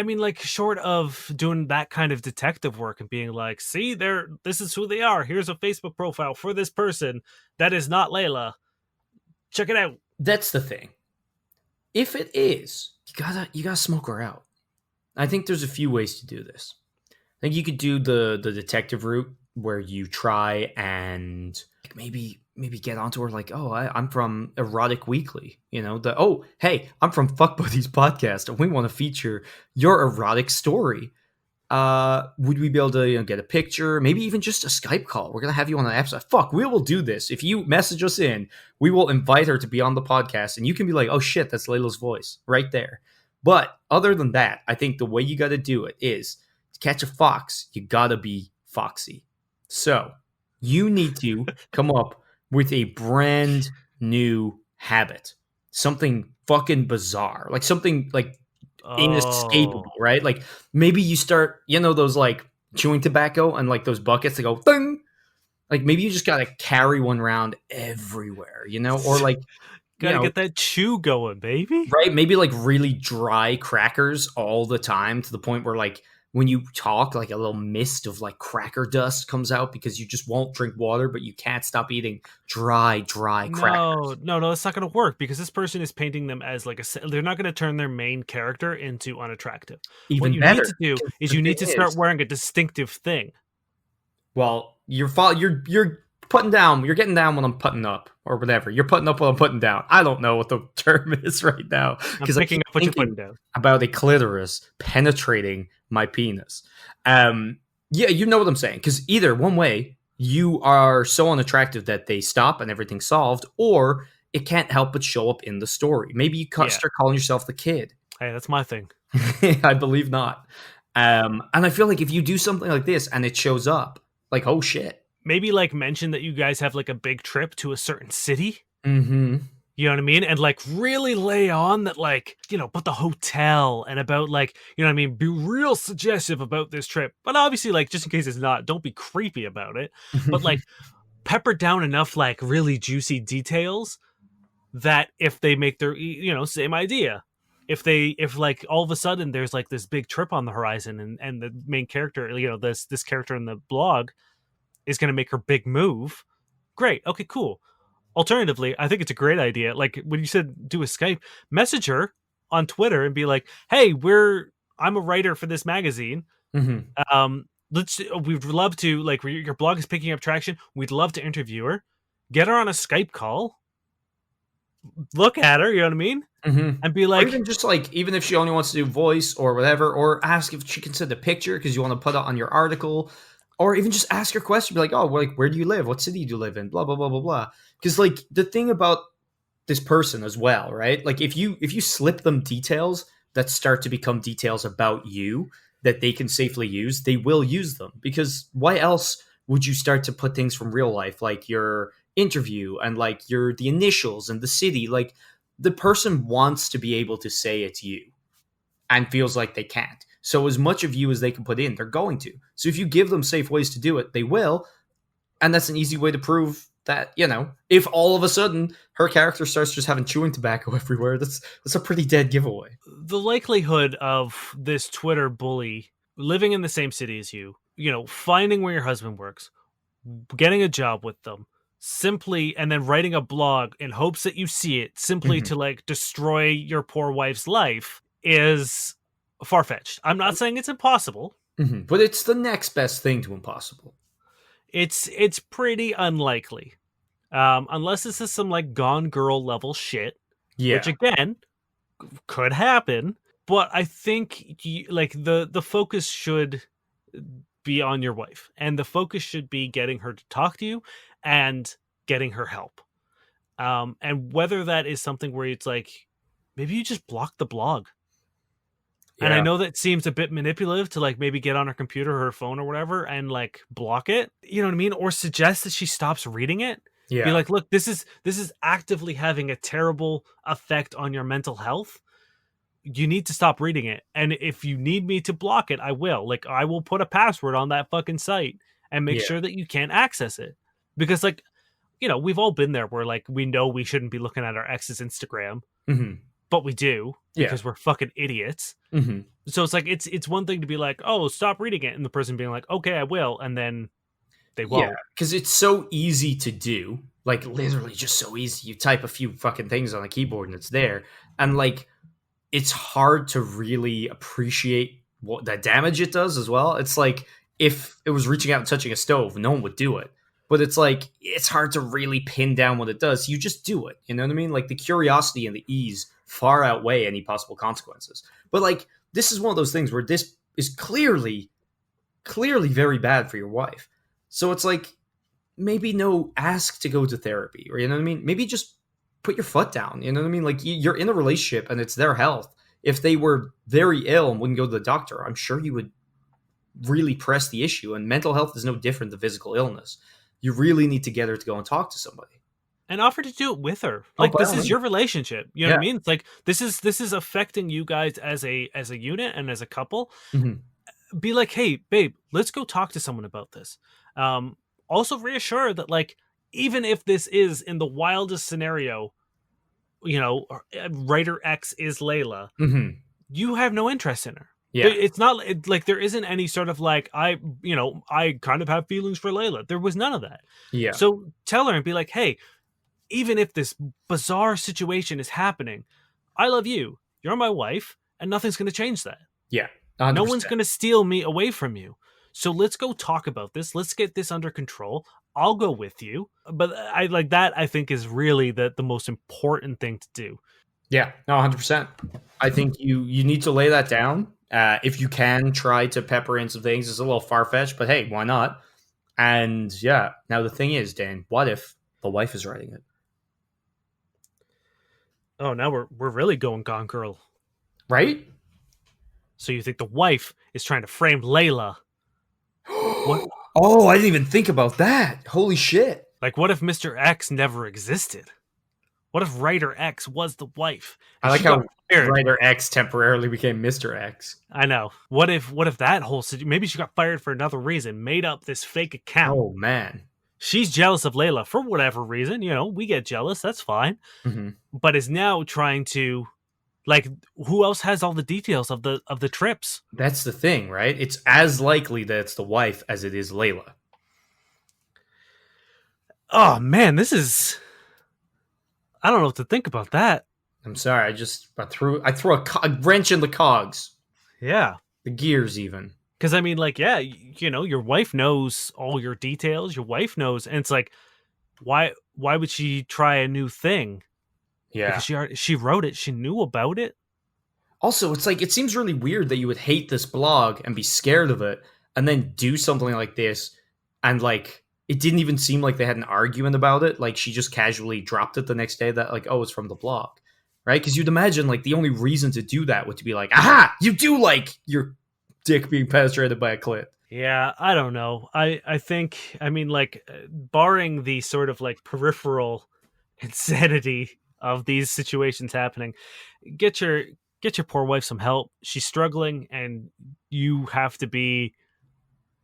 mean, like, short of doing that kind of detective work and being like, see, this is who they are. Here's a Facebook profile for this person that is not Layla. Check it out. That's the thing. If it is, you gotta smoke her out. I think there's a few ways to do this. I think you could do the detective route where you try and, like, maybe get onto her, like, oh, I'm from Erotic Weekly, you know, hey, I'm from Fuck Buddies Podcast, and we want to feature your erotic story. would we be able to get a picture, maybe even just a Skype call? We're gonna have you on an episode. Fuck, we will do this. If you message us in, we will invite her to be on the podcast, and you can be like, oh shit, that's Layla's voice right there. But other than that, I think the way you got to do it is to catch a fox, you gotta be foxy. So you need to come up with a brand new habit, something fucking bizarre, like something like inescapable, right? Like maybe you start, those like chewing tobacco and like those buckets that go thing. Like maybe you just gotta carry one around everywhere, or like Gotta get that chew going, baby. right? Maybe like really dry crackers all the time to the point where like when you talk, like a little mist of like cracker dust comes out because you just won't drink water, but you can't stop eating dry crackers. No, that's not going to work because this person is painting them as like they're not going to turn their main character into unattractive. Even what you better, need to do is you need to start wearing a distinctive thing. Well, you're putting down, you're getting down when I'm putting up or whatever. You're putting up when I'm putting down. I don't know what the term is right now because I'm picking up what you're putting down. About a clitoris penetrating my penis. Yeah, you know what I'm saying. Because either one way, you are so unattractive that they stop and everything's solved, or it can't help but show up in the story. Maybe you start calling yourself the kid. Hey, that's my thing. I believe not. And I feel like if you do something like this and it shows up, like, oh shit. Maybe like mention that you guys have like a big trip to a certain city. Mm-hmm. You know what I mean? And like really lay on that, like, about the hotel and about like, you know what I mean? Be real suggestive about this trip. But obviously, like, just in case it's not, don't be creepy about it. But like pepper down enough like really juicy details that if they make their, same idea. If like all of a sudden there's like this big trip on the horizon and the main character, this character in the blog is going to make her big move. Great. Okay, cool. Alternatively, I think it's a great idea. Like when you said do a Skype, message her on Twitter and be like, "Hey, I'm a writer for this magazine. Mm-hmm. We'd love to, like, your blog is picking up traction. We'd love to interview her. Get her on a Skype call. Look at her, you know what I mean? Mm-hmm. And be like, or even just like, even if she only wants to do voice or whatever, or ask if she can send a picture because you want to put it on your article, or even just ask her question, be like, oh, like, where do you live? What city do you live in? Blah, blah, blah, blah, blah. Because like the thing about this person as well, right? Like if you slip them details that start to become details about you that they can safely use, they will use them. Because why else would you start to put things from real life, like your interview and like the initials and the city? Like the person wants to be able to say it's you and feels like they can't. So as much of you as they can put in, they're going to. So if you give them safe ways to do it, they will. And that's an easy way to prove that, if all of a sudden her character starts just having chewing tobacco everywhere, that's a pretty dead giveaway. The likelihood of this Twitter bully living in the same city as you, finding where your husband works, getting a job with them, simply, and then writing a blog in hopes that you see it, simply to like destroy your poor wife's life, is far-fetched. I'm not saying it's impossible, but it's the next best thing to impossible. It's pretty unlikely, unless this is some like Gone Girl level shit, which again could happen. But I think like the focus should be on your wife, and the focus should be getting her to talk to you and getting her help. And whether that is something where it's like maybe you just block the blog. Yeah. And I know that seems a bit manipulative to like maybe get on her computer or her phone or whatever and like block it. You know what I mean? Or suggest that she stops reading it. Yeah. Be like, look, this is actively having a terrible effect on your mental health. You need to stop reading it. And if you need me to block it, I will. Like, I will put a password on that fucking site and make sure that you can't access it. Because like, we've all been there where like we know we shouldn't be looking at our ex's Instagram. But we do because we're fucking idiots. So it's like it's one thing to be like, oh, stop reading it, and the person being like, okay, I will, and then they won't. Yeah, because it's so easy to do, like literally just so easy. You type a few fucking things on a keyboard and it's there, and like it's hard to really appreciate what the damage it does as well. It's like if it was reaching out and touching a stove, no one would do it. But it's like it's hard to really pin down what it does. You just do it. You know what I mean? Like the curiosity and the ease far outweigh any possible consequences. But like this is one of those things where this is clearly clearly very bad for your wife. So it's like, maybe no ask to go to therapy, or you know what I mean? Maybe just put your foot down. You know what I mean? Like you're in a relationship and it's their health. If they were very ill and wouldn't go to the doctor, I'm sure you would really press the issue. And mental health is no different than physical illness. You really need to get her to go and talk to somebody. And offer to do it with her. Oh, Like, by this all is means. your relationship. You know Yeah. what I mean? It's like this is affecting you guys as a unit and as a couple. Mhm. Be like, hey, babe, let's go talk to someone about this. Also reassure that, like, even if this is in the wildest scenario, writer X is Layla, Mhm. you have no interest in her. Yeah. It's not like there isn't any sort of like, I kind of have feelings for Layla. There was none of that. Yeah. So tell her and be like, hey, even if this bizarre situation is happening, I love you. You're my wife, and nothing's going to change that. Yeah. No one's 100%. going to steal me away from you. So let's go talk about this. Let's get this under control. I'll go with you. But I like that, I think, is really the most important thing to do. Yeah, no, 100%. I think you need to lay that down. If you can try to pepper in some things, it's a little far fetched, but hey, why not? And yeah, now the thing is, Dan, what if the wife is writing it? Oh, now we're really going Gone Girl. Right? So you think the wife is trying to frame Layla? What? Oh, I didn't even think about that. Holy shit. Like, what if Mr. X never existed? What if Writer X was the wife? I like she how got fired? Writer X temporarily became Mr. X. I know. What if that whole situation? Maybe she got fired for another reason. Made up this fake account. Oh, man. She's jealous of Layla for whatever reason. We get jealous. That's fine. Mm-hmm. But is now trying to, like, who else has all the details of the trips? That's the thing, right? It's as likely that it's the wife as it is Layla. Oh man, this is. I don't know what to think about that. I'm sorry. I threw a wrench in the cogs, Yeah. the gears even. Because I mean, like, yeah, your wife knows all your details. Your wife knows, and it's like, why would she try a new thing? Yeah. Because she wrote it. She knew about it. Also, it's like, it seems really weird that you would hate this blog and be scared of it, and then do something like this, and like, it didn't even seem like they had an argument about it. Like, she just casually dropped it the next day that, like, oh, it's from the blog, right? Because you'd imagine, like, the only reason to do that would to be like, aha, you do like your dick being penetrated by a clit. Yeah, I don't know. I think, I mean, like, barring the sort of like peripheral insanity of these situations happening, get your poor wife some help. She's struggling, and you have to be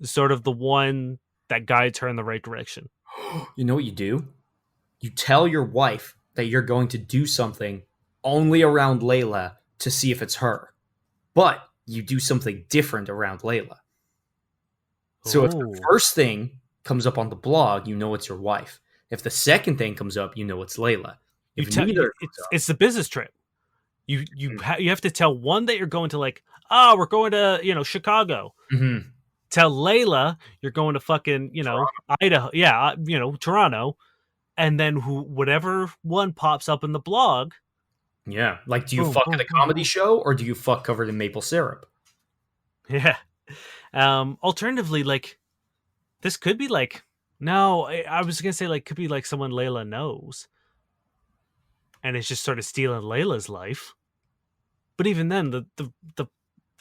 sort of the one that guides her in the right direction. You know what you do? You tell your wife that you're going to do something only around Layla to see if it's her. But you do something different around Layla. So if the first thing comes up on the blog, you know it's your wife. If the second thing comes up, you know it's Layla. It's the business trip. You have to tell one that you're going to, like, we're going to Chicago. Mm-hmm. Tell Layla you're going to fucking Toronto. Idaho, yeah, Toronto, and then whatever one pops up in the blog. Yeah, like, do you fuck at a comedy show, or do you fuck covered in maple syrup? Yeah. Alternatively, like, this could be like, no, I was gonna say, like, could be like someone Layla knows, and it's just sort of stealing Layla's life. But even then, the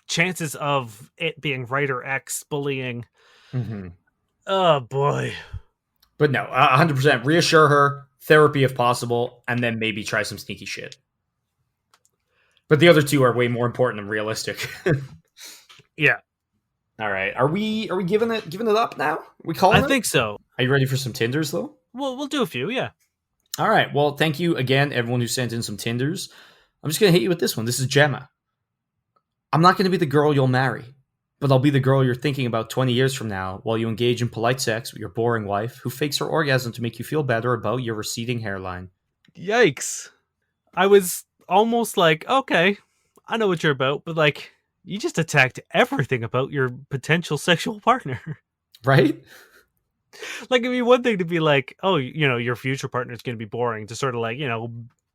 chances of it being writer X bullying, oh boy. But no, 100% reassure her, therapy if possible, and then maybe try some sneaky shit. But the other two are way more important and realistic. Yeah. All right, are we giving it up now? We calling it? I think so. Are you ready for some Tinders though? Well, we'll do a few, yeah. All right. Well, thank you again, everyone who sent in some Tinders. I'm just gonna hit you with this one. This is Gemma. I'm not gonna be the girl you'll marry, but I'll be the girl you're thinking about 20 years from now while you engage in polite sex with your boring wife who fakes her orgasm to make you feel better about your receding hairline. Yikes. I was almost like, okay, I know what you're about, but like, you just attacked everything about your potential sexual partner. Right? Like, it'd be one thing to be like, oh, your future partner is going to be boring, to sort of like,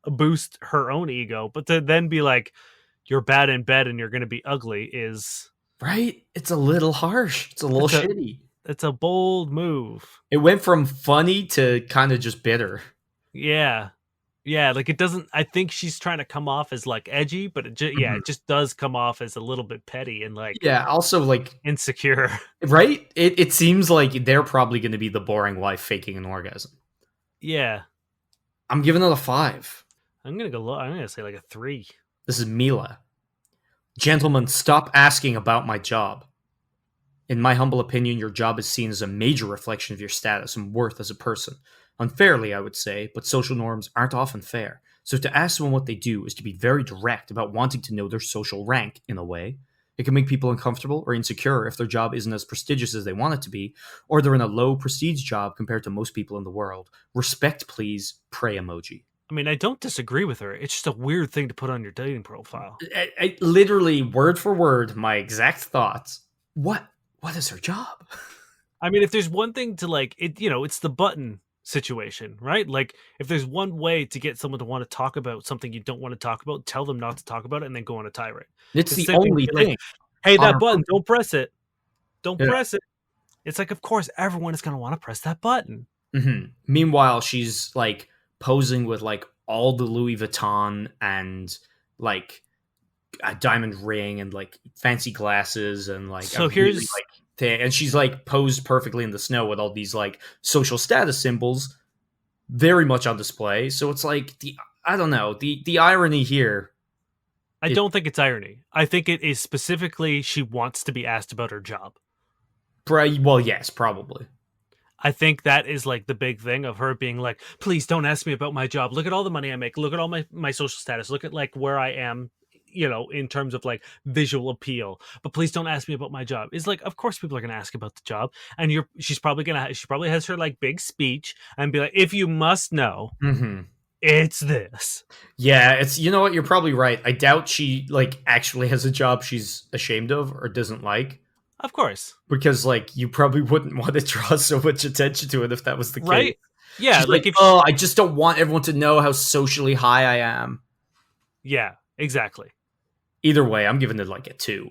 boost her own ego, but to then be like, you're bad in bed and you're going to be ugly is Right? It's a little harsh. It's a little It's a shitty. it's a bold move. It went from funny to kind of just bitter. Yeah. Yeah, like it doesn't. I think she's trying to come off as like edgy, but Mhm. it just does come off as a little bit petty and like Yeah, also like insecure. right? It seems like they're probably going to be the boring wife faking an orgasm. Yeah, I'm giving it a 5. I'm gonna go low. I'm gonna say like a 3. This is Mila. Gentlemen, stop asking about my job. In my humble opinion, your job is seen as a major reflection of your status and worth as a person. Unfairly, I would say, but social norms aren't often fair. So to ask someone what they do is to be very direct about wanting to know their social rank, in a way. It can make people uncomfortable or insecure if their job isn't as prestigious as they want it to be, or they're in a low prestige job compared to most people in the world. Respect, please. Pray emoji. I mean, I don't disagree with her. It's just a weird thing to put on your dating profile. I literally, word for word, my exact thoughts. What is her job? I mean, if there's one thing to like it, it's the button situation, right? Like if there's one way to get someone to want to talk about something you don't want to talk about, tell them not to talk about it and then go on a tirade. It's The the same thing, only like, thing hey, on that her button, profile. don't press it. Don't Yeah. press it. It's like, of course, everyone is going to want to press that button. Mm-hmm. Meanwhile, she's like posing with like all the Louis Vuitton and like a diamond ring and like fancy glasses and like So a really here's like and she's like posed perfectly in the snow with all these like social status symbols very much on display. So it's like I don't know, the irony here. I don't think it's irony. I think it is specifically she wants to be asked about her job. Well, yes, probably. I think that is like the big thing of her being like, please don't ask me about my job. Look at all the money I make. Look at all my social status. Look at like where I am, in terms of like visual appeal. But please don't ask me about my job. It's like, of course people are gonna ask about the job. And she probably has her like big speech and be like, if you must know, Mm-hmm. it's this. Yeah, it's you know what, you're probably right. I doubt she like actually has a job she's ashamed of or doesn't like. Of course. Because like you probably wouldn't want to draw so much attention to it if that was the case. Right? Yeah, She's like like, if oh, I just don't want everyone to know how socially high I am. yeah, exactly. Either way, I'm giving it like a 2.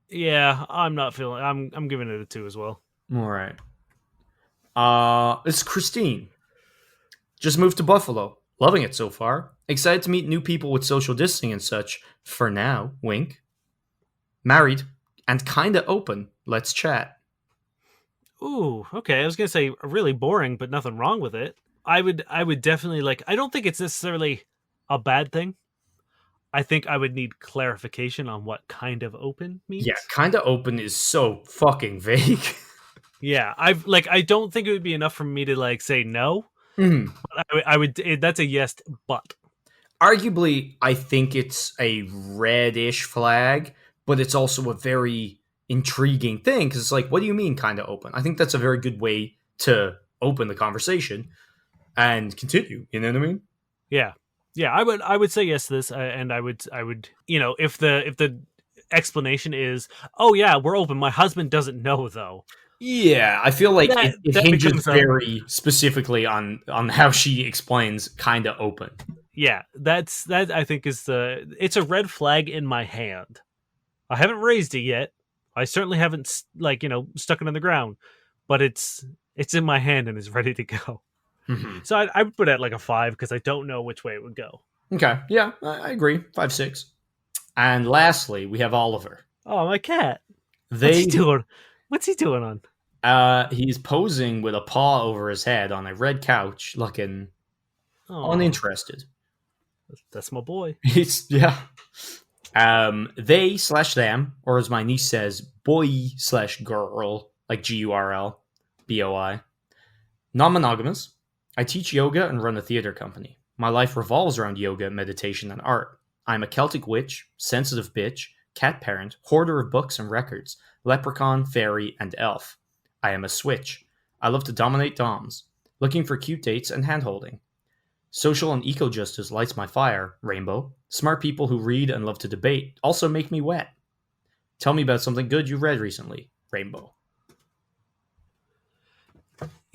Yeah, I'm not feeling I'm giving it a 2 as well. All right. It's Christine. Just moved to Buffalo. Loving it so far. Excited to meet new people with social distancing and such. For now, wink. Married and kinda open. Let's chat. Ooh, okay. I was gonna say really boring, but nothing wrong with it. I would definitely like. I don't think it's necessarily a bad thing. I think I would need clarification on what kind of open means. Yeah, kinda open is so fucking vague. Yeah, I don't think it would be enough for me to like say no. Mhm. But that's a yes, but Arguably, I think it's a reddish flag, but it's also a very intriguing thing because it's like, what do you mean, kind of open? I think that's a very good way to open the conversation and continue. You know what I mean? yeah, yeah. I would say yes to this, and I would if the explanation is, oh yeah, we're open. My husband doesn't know though. Yeah, I feel like it That hinges becomes very specifically on how she explains kind of open. yeah. That I think is it's a red flag in my hand. I haven't raised it yet. I certainly haven't stuck it on the ground, but it's in my hand and it's ready to go. Mm-hmm. So I would put it at like a 5 because I don't know which way it would go. Okay, yeah, I agree. 5-6. And lastly, we have Oliver. Oh, my cat! What's They he doing? What's he doing on? he's posing with a paw over his head on a red couch, looking Oh, uninterested. that's my boy. It's yeah. They/them, or as my niece says, boy/girl, like GURL, BOI. Non-monogamous. I teach yoga and run a theater company. My life revolves around yoga, meditation, and art. I'm a Celtic witch, sensitive bitch, cat parent, hoarder of books and records, leprechaun, fairy, and elf. I am a switch. I love to dominate doms, looking for cute dates and handholding. Social and eco-justice lights my fire, rainbow. Smart people who read and love to debate also make me wet. Tell me about something good you read recently, rainbow.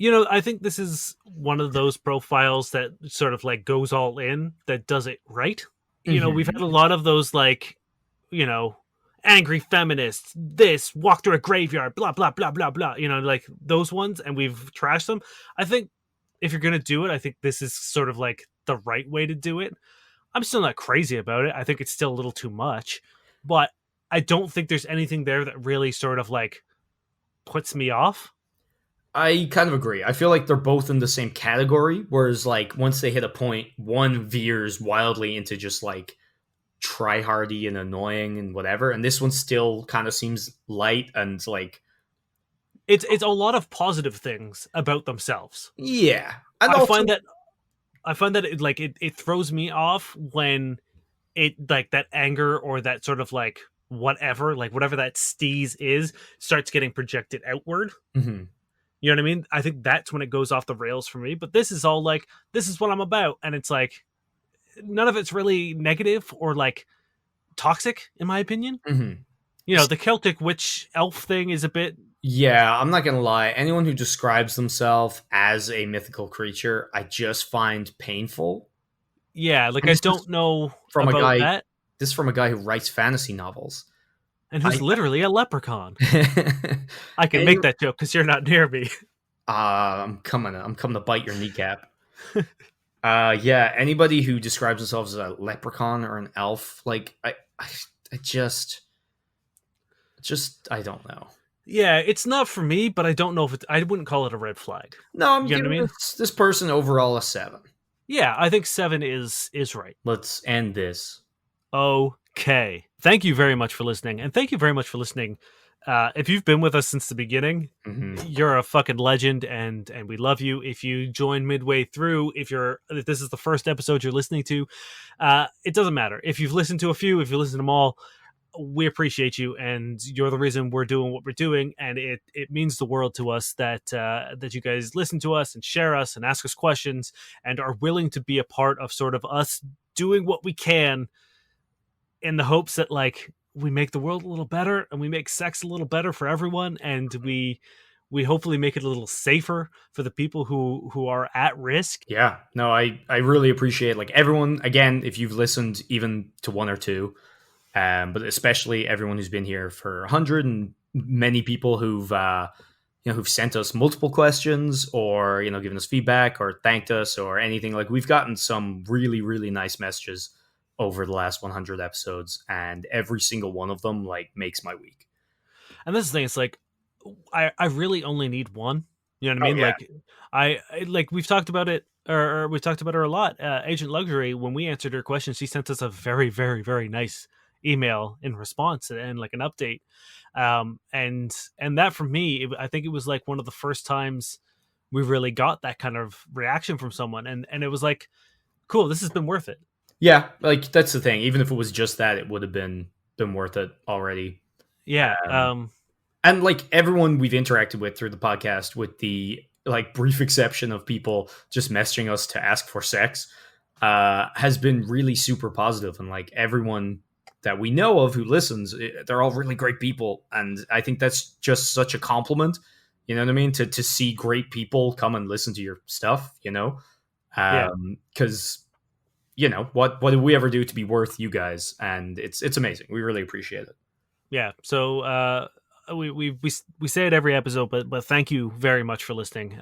I think this is one of those profiles that sort of like goes all in, that does it right. We've had a lot of those like, angry feminists, this, walk through a graveyard, blah, blah, blah, blah, blah, like those ones, and we've trashed them. I think if you're going to do it, I think this is sort of like the right way to do it. I'm still not crazy about it. I think it's still a little too much, but I don't think there's anything there that really sort of like puts me off. I kind of agree. I feel like they're both in the same category, whereas like once they hit a point, one veers wildly into just like try-hardy and annoying and whatever, and this one still kind of seems light and like it's a lot of positive things about themselves. yeah. And I also, find that it throws me off when it like that anger or that sort of like whatever that steez is starts getting projected outward. mhm. You know what I mean? I think that's when it goes off the rails for me. But this is all like, this is what I'm about. And it's like, none of it's really negative or like toxic, in my opinion. Mhm. The Celtic witch elf thing is a bit. Yeah, I'm not gonna lie. Anyone who describes themselves as a mythical creature, I just find painful. Yeah, like And I this is don't know from a about guy. that. This is from a guy who writes fantasy novels. And who's I, literally a leprechaun. I can Any- make that joke because you're not near me. I'm coming. I'm coming to bite your kneecap. Yeah. Anybody who describes themselves as a leprechaun or an elf, like I just, I don't know. Yeah, it's not for me, but I don't know if I wouldn't call it a red flag. No, I'm You know what I giving mean? this person overall a 7. Yeah, I think 7 is right. Let's end this. Okay. Thank you very much for listening. And thank you very much for listening. If you've been with us since the beginning, you're a fucking legend, and we love you. If you join midway through, if this is the first episode you're listening to, it doesn't matter. If you've listened to a few, if you listen to them all, we appreciate you, and you're the reason we're doing what we're doing, and it means the world to us that you guys listen to us and share us and ask us questions and are willing to be a part of sort of us doing what we can in the hopes that like we make the world a little better and we make sex a little better for everyone, and we hopefully make it a little safer for the people who are at risk. Yeah, no, I really appreciate like everyone again. If you've listened even to one or two, but especially everyone who's been here for 100, and many people who've who've sent us multiple questions or given us feedback or thanked us or anything. Like we've gotten some really really nice messages over the last 100 episodes, and every single one of them like makes my week. And this is the thing, it's like I really only need one. You know what I mean? Yeah. Like I like we've talked about it, or we've talked about her a lot. Agent Luxury, when we answered her question, she sent us a very, very, very nice email in response and like an update. And that for me, I think it was like one of the first times we really got that kind of reaction from someone, and it was like, cool, this has been worth it. Yeah, like that's the thing. Even if it was just that, it would have been worth it already. Yeah. And like everyone we've interacted with through the podcast, with the like brief exception of people just messaging us to ask for sex, has been really super positive. And like everyone that we know of who listens, they're all really great people. And I think that's just such a compliment. You know what I mean? To see great people come and listen to your stuff, because what did we ever do to be worth you guys? And it's amazing. We really appreciate it. Yeah. So we say it every episode, but thank you very much for listening.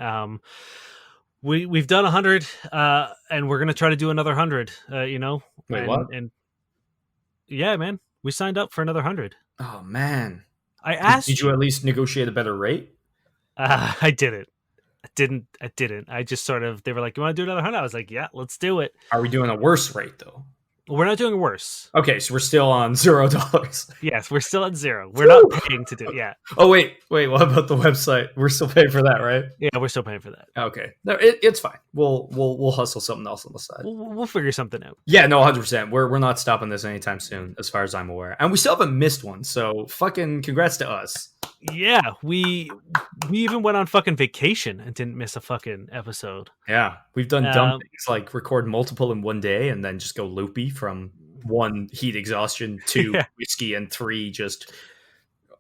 We've done 100, and we're gonna try to do another 100. Wait, what? And yeah, man, we signed up for another 100. Oh man, I asked. Did you at least negotiate a better rate? I didn't. I didn't. I just sort of. They were like, "You want to do another 100?" I was like, "Yeah, let's do it." Are we doing a worse rate though? We're not doing worse. Okay, so we're still on $0. Yes, we're still at 0. We're not paying to do it. Yeah. Oh wait. What about the website? We're still paying for that, right? Yeah, we're still paying for that. Okay, no, it's fine. We'll hustle something else on the side. We'll figure something out. Yeah, no, 100%. We're not stopping this anytime soon, as far as I'm aware, and we still haven't missed one. So fucking congrats to us. Yeah, we even went on fucking vacation and didn't miss a fucking episode. Yeah, we've done dumb things like record multiple in one day and then just go loopy from 1, heat exhaustion, 2, whiskey, and 3, just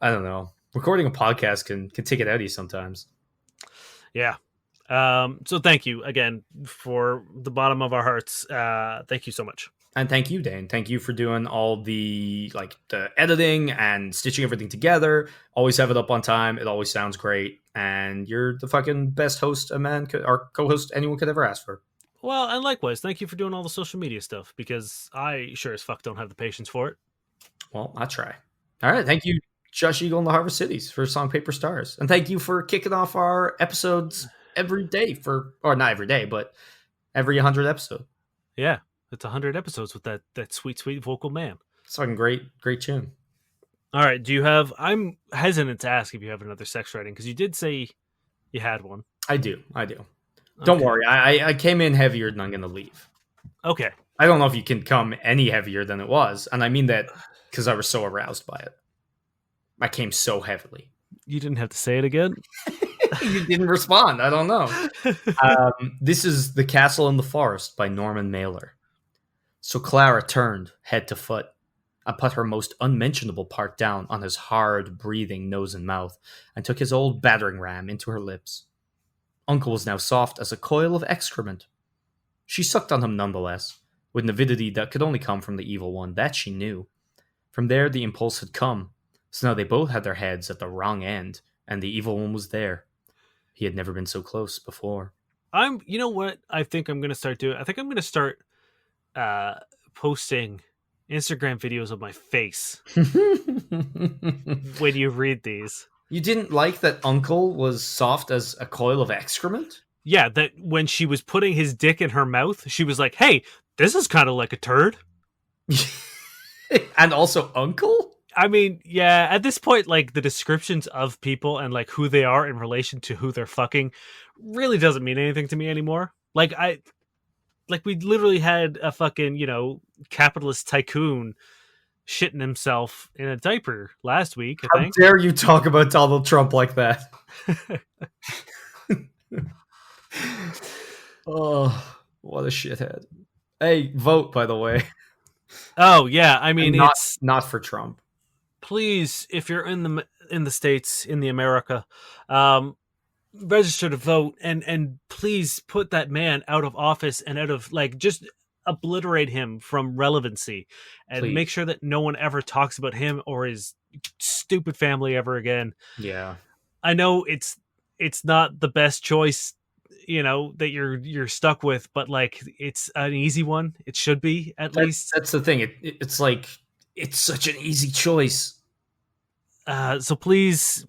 I don't know. Recording a podcast can take it out of you sometimes. Yeah. So thank you again for the bottom of our hearts. Thank you so much. And thank you, Dane. Thank you for doing all the the editing and stitching everything together. Always have it up on time. It always sounds great. And you're the fucking best host a man could, or co-host anyone could ever ask for. Well, and likewise, thank you for doing all the social media stuff because I sure as fuck don't have the patience for it. Well, I try. All right. Thank you, Josh Eagle and the Harvest Cities for Song Paper Stars. And thank you for kicking off our episodes every day or not every day, but every 100 episode. Yeah, it's 100 episodes with that sweet, sweet vocal man. It's fucking great tune. All right, do you have... I'm hesitant to ask if you have another sex writing because you did say you had one. I do. Don't worry. I came in heavier than I'm going to leave. Okay. I don't know if you can come any heavier than it was. And I mean that because I was so aroused by it. I came so heavily. You didn't have to say it again? You didn't respond. I don't know. This is The Castle in the Forest by Norman Mailer. So Clara turned head to foot and put her most unmentionable part down on his hard breathing nose and mouth and took his old battering ram into her lips. Uncle was now soft as a coil of excrement. She sucked on him nonetheless, with an avidity that could only come from the evil one, that she knew. From there the impulse had come, so now they both had their heads at the wrong end, and the evil one was there. He had never been so close before. You know what I think I'm going to start doing? I think I'm going to start posting Instagram videos of my face when you read these. You didn't like that Uncle was soft as a coil of excrement? Yeah, that when she was putting his dick in her mouth, she was like, hey, this is kind of like a turd. And also Uncle? I mean, yeah, at this point, like, the descriptions of people and, like, who they are in relation to who they're fucking really doesn't mean anything to me anymore. Like, we literally had a fucking, capitalist tycoon shitting himself in a diaper last week, I think. How dare you talk about Donald Trump like that? Oh, what a shithead. Hey, vote, by the way. Oh, yeah, I mean, it's not for Trump. Please, if you're in the States, in the America, register to vote and please put that man out of office and out of, like, just obliterate him from relevancy and Please. Make sure that no one ever talks about him or his stupid family ever again. Yeah. I know it's not the best choice, that you're stuck with, but like it's an easy one. It should be at least. That's the thing. It's like it's such an easy choice. So please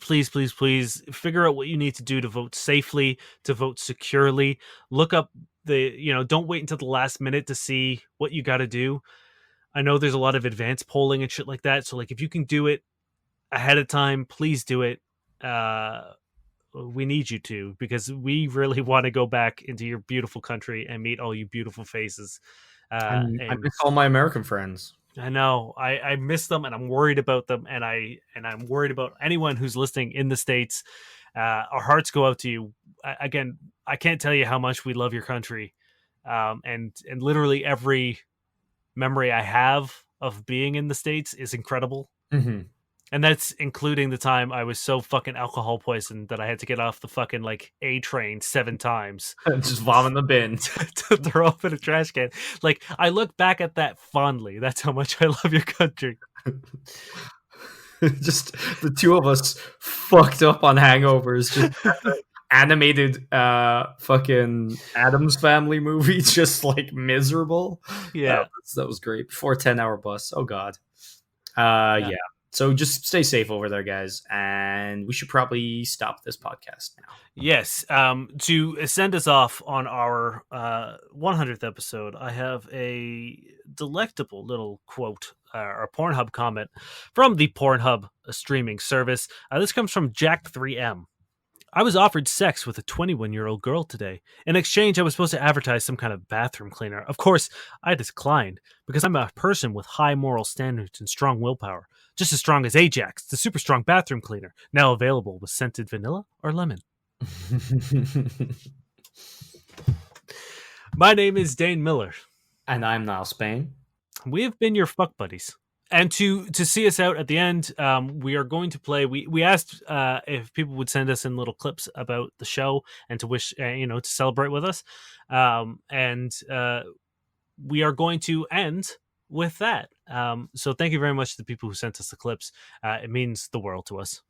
figure out what you need to do to vote safely, to vote securely. Look up don't wait until the last minute to see what you got to do. I know there's a lot of advanced polling and shit like that. So like if you can do it ahead of time, please do it. We need you to, because we really want to go back into your beautiful country and meet all you beautiful faces. I miss all my American friends. I know. I miss them, and I'm worried about them, and I'm worried about anyone who's listening in the States. Our hearts go out to you. Again, I can't tell you how much we love your country, and literally every memory I have of being in the States is incredible. Mm-hmm. And that's including the time I was so fucking alcohol poisoned that I had to get off the fucking like A train 7 times. Just vomit in the bin. to throw up in a trash can. Like, I look back at that fondly. That's how much I love your country. Just the two of us fucked up on hangovers. Just animated fucking Addams Family movie. Just like miserable. Yeah. That was great. Before a 10-hour bus. Oh, God. Yeah. So just stay safe over there, guys, and we should probably stop this podcast now. Yes. To send us off on our 100th episode, I have a delectable little quote, or a Pornhub comment from the Pornhub streaming service. This comes from Jack3M. I was offered sex with a 21-year-old girl today. In exchange, I was supposed to advertise some kind of bathroom cleaner. Of course, I declined, because I'm a person with high moral standards and strong willpower. Just as strong as Ajax, the super strong bathroom cleaner. Now available with scented vanilla or lemon. My name is Dane Miller. And I'm Niall Spain. We have been your fuck buddies. And to see us out at the end, we are going to play. We asked if people would send us in little clips about the show and to wish, to celebrate with us. And we are going to end with that. So thank you very much to the people who sent us the clips. It means the world to us.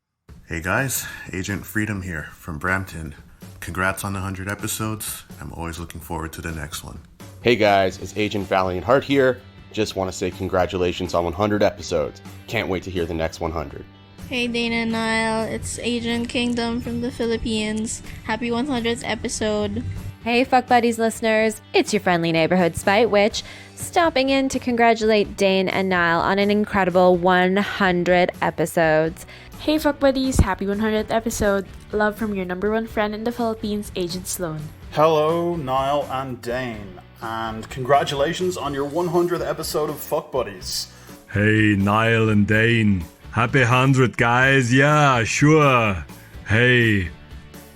Hey guys, Agent Freedom here from Brampton. Congrats on the 100 episodes. I'm always looking forward to the next one. Hey guys, it's Agent Valiant Heart here. Just want to say congratulations on 100 episodes. Can't wait to hear the next 100. Hey Dana and Niall, it's Agent Kingdom from the Philippines. Happy 100th episode. Hey Fuck Buddies listeners, it's your friendly neighborhood Spite Witch, stopping in to congratulate Dane and Niall on an incredible 100 episodes. Hey Fuck Buddies, happy 100th episode. Love from your number one friend in the Philippines, Agent Sloan. Hello, Niall and Dane, and congratulations on your 100th episode of Fuck Buddies. Hey, Niall and Dane. Happy 100, guys. Yeah, sure. Hey.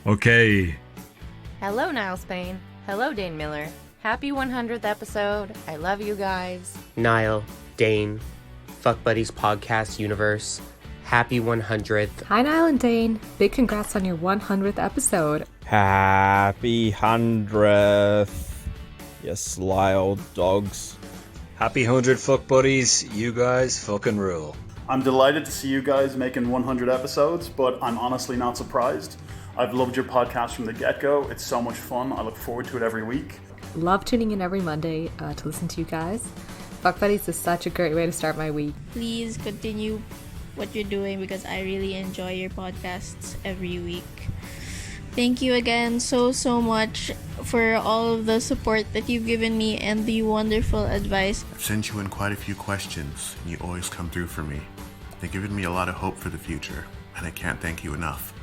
Okay. Hello, Niall Spain. Hello, Dane Miller. Happy 100th episode. I love you guys. Niall, Dane, Fuck Buddies podcast universe. Happy 100th. Hi, Niall and Dane. Big congrats on your 100th episode. Happy 100th. You sly old dogs. Happy 100 Fuck Buddies. You guys fucking rule. I'm delighted to see you guys making 100 episodes, but I'm honestly not surprised. I've loved your podcast from the get-go. It's so much fun. I look forward to it every week. Love tuning in every Monday to listen to you guys. Fuck Buddies is such a great way to start my week. Please continue what you're doing because I really enjoy your podcasts every week. Thank you again so much for all of the support that you've given me and the wonderful advice. I've sent you in quite a few questions, and you always come through for me. They've given me a lot of hope for the future, and I can't thank you enough.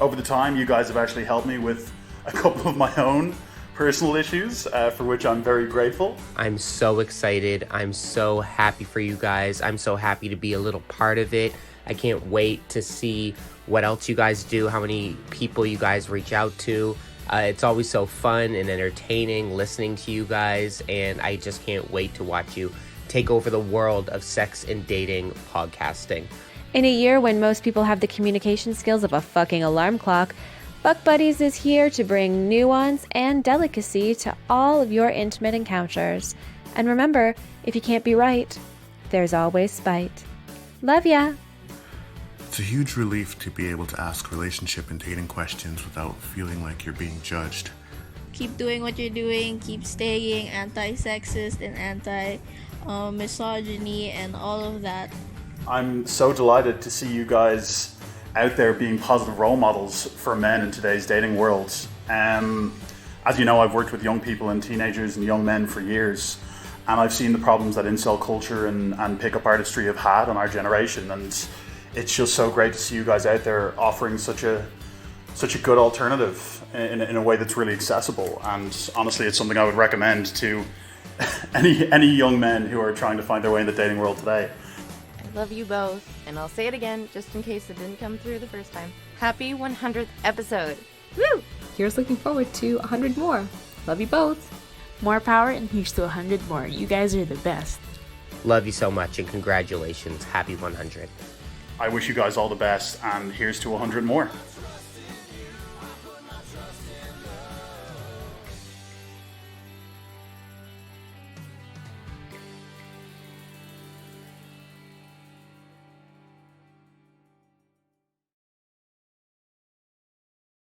Over the time, you guys have actually helped me with a couple of my own personal issues, for which I'm very grateful. I'm so excited. I'm so happy for you guys. I'm so happy to be a little part of it. I can't wait to see what else you guys do, how many people you guys reach out to. It's always so fun and entertaining listening to you guys, and I just can't wait to watch you take over the world of sex and dating podcasting. In a year when most people have the communication skills of a fucking alarm clock, Fuck Buddies is here to bring nuance and delicacy to all of your intimate encounters. And remember, if you can't be right, there's always spite. Love ya! It's a huge relief to be able to ask relationship and dating questions without feeling like you're being judged. Keep doing what you're doing. Keep staying anti-sexist and anti-misogyny and all of that. I'm so delighted to see you guys out there being positive role models for men in today's dating world. As you know, I've worked with young people and teenagers and young men for years, and I've seen the problems that incel culture and pickup artistry have had on our generation, and it's just so great to see you guys out there offering such a good alternative in a way that's really accessible. And honestly, it's something I would recommend to any young men who are trying to find their way in the dating world today. I love you both, and I'll say it again just in case it didn't come through the first time. Happy 100th episode. Woo! Here's looking forward to 100 more. Love you both. More power and here's to 100 more. You guys are the best. Love you so much and congratulations. Happy 100. I wish you guys all the best, and here's to 100 more.